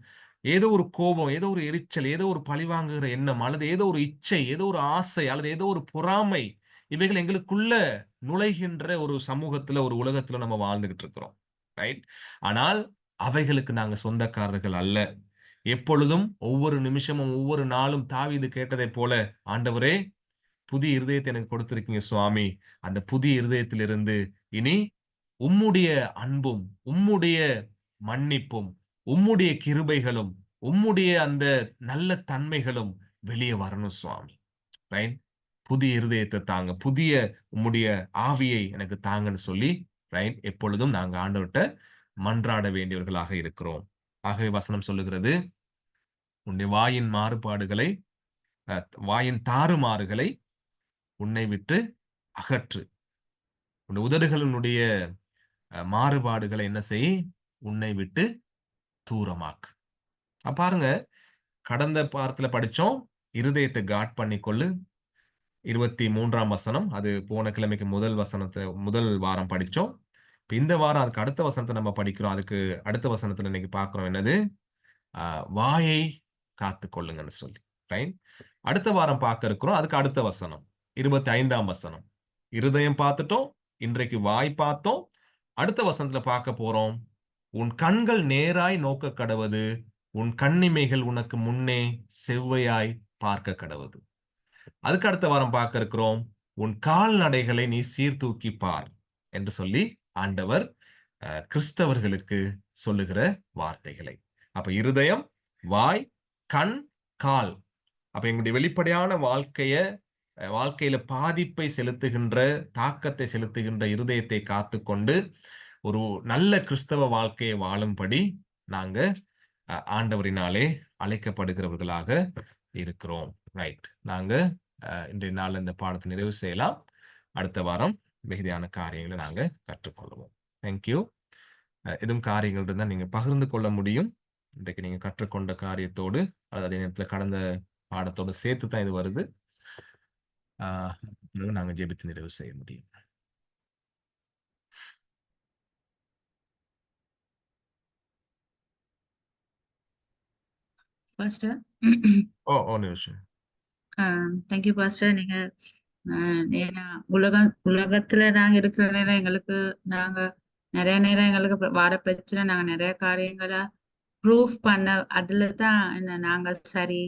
ஏதோ ஒரு கோபம், ஏதோ ஒரு எரிச்சல், ஏதோ ஒரு பழிவாங்குகிற எண்ணம், அல்லது ஏதோ ஒரு இச்சை, ஏதோ ஒரு ஆசை, அல்லது ஏதோ ஒரு பொறாமை, இவைகள் எங்களுக்குள்ள நுழைகின்ற ஒரு சமூகத்துல, ஒரு உலகத்துல நம்ம வாழ்ந்துகிட்டு இருக்கிறோம். ரைட்? ஆனால் அவைகளுக்கு நாங்க சொந்தக்காரர்கள் அல்ல. எப்பொழுதும், ஒவ்வொரு நிமிஷமும், ஒவ்வொரு நாளும் தாவீது கேட்டதைப் போல, ஆண்டவரே, புதிய இருதயத்தை எனக்கு கொடுத்திருக்கீங்க சுவாமி. அந்த புதிய இருதயத்திலிருந்து இனி உம்முடைய அன்பும், உம்முடைய மன்னிப்பும், உம்முடைய கிருபைகளும், உம்முடைய அந்த நல்ல தன்மைகளும் வெளிய வரணும் சுவாமி. ரைட்? புதிய இருதயத்த தாங்க. புதிய உம்முடைய ஆவியை எனக்கு தாங்கன்னு சொல்லி, ரைட்? எப்பொழுதும் நாங்க ஆண்டவர்ட்ட மன்றாட வேண்டியவர்களாக இருக்கிறோம். ஆகவே வசனம் சொல்லுகிறது, உன்னுடைய வாயின் மாறுபாடுகளை வாயின் தாறுமாறுகளை உன்னை விட்டு அகற்று. உன்னுடைய உதடுகளினுடைய மாறுபாடுகளை என்ன செய்? உன்னை விட்டு தூரமாக்கு. பாருங்க, கடந்த பாடத்துல படிச்சோம், இருதயத்தை காட் பண்ணிக்கொள்ளு. 23ஆம் வசனம். அது போன கிழமைக்கு முதல் வாரம் படிச்சோம். இப்ப இந்த வாரம் அதுக்கு அடுத்த வசனத்தை நம்ம படிக்கிறோம். அதுக்கு அடுத்த வசனத்துல இன்னைக்கு பார்க்கிறோம் என்னது? வாயை காத்துக் கொள்ளுங்கன்னு சொல்லி. ரைட்? அடுத்த வாரம் பார்க்க இருக்கிறோம். அதுக்கு அடுத்த வசனம் 25ஆம் வசனம். இருதயம் பார்த்துட்டோம். இன்றைக்கு வாய் பார்த்தோம். அடுத்த வசனத்துல பார்க்க போறோம். உன் கண்கள் நேராய் நோக்க கடவது, உன் கண்ணிமைகள் உனக்கு முன்னே செவ்வையாய் பார்க்க கடவது. அதுக்கு அடுத்த வாரம் பார்க்க இருக்கிறோம். உன் கால்நடைகளை நீ சீர்தூக்கி பார் என்று சொல்லி ஆண்டவர் கிறிஸ்தவர்களுக்கு சொல்லுகிற வார்த்தைகளை. அப்ப இருதயம், வாய், கண், கால். அப்ப எங்களுடைய வெளிப்படையான வாழ்க்கையில பாதிப்பை செலுத்துகின்ற, தாக்கத்தை செலுத்துகின்ற இருதயத்தை காத்துக்கொண்டு ஒரு நல்ல கிறிஸ்தவ வாழ்க்கையை வாழும்படி நாங்க ஆண்டவரினாலே அழைக்கப்படுகிறவர்களாக இருக்கிறோம். ரைட்? நாங்க இன்றைய நாள் இந்த பாடத்தை நிறைவு செய்யலாம். அடுத்த வாரம் மிகுதியான காரியங்களை நாங்க கற்றுக்கொள்வோம். தேங்க்யூ. எதுவும் காரியங்கள் இருந்தா நீங்க பகிர்ந்து கொள்ள முடியும். இன்றைக்கு நீங்க கற்றுக்கொண்ட காரியத்தோடு, அதே நேரத்துல கடந்த பாடத்தோடு சேர்த்து தான் இது வருது. நாங்க ஜெபித்து நிறைவு செய்ய முடியும். பாஸ்டர். ஒரு நிமிஷம். Thank you pastor. நீங்க ஏன்னா உலகத்துல நாங்க இருக்கிற நேரம் நாங்க நிறைய நேரம் எங்களுக்கு வர பிரச்சனை, நாங்க நிறைய காரியங்களை ப்ரூஃப் பண்ண அதுல தான் நாங்க சரி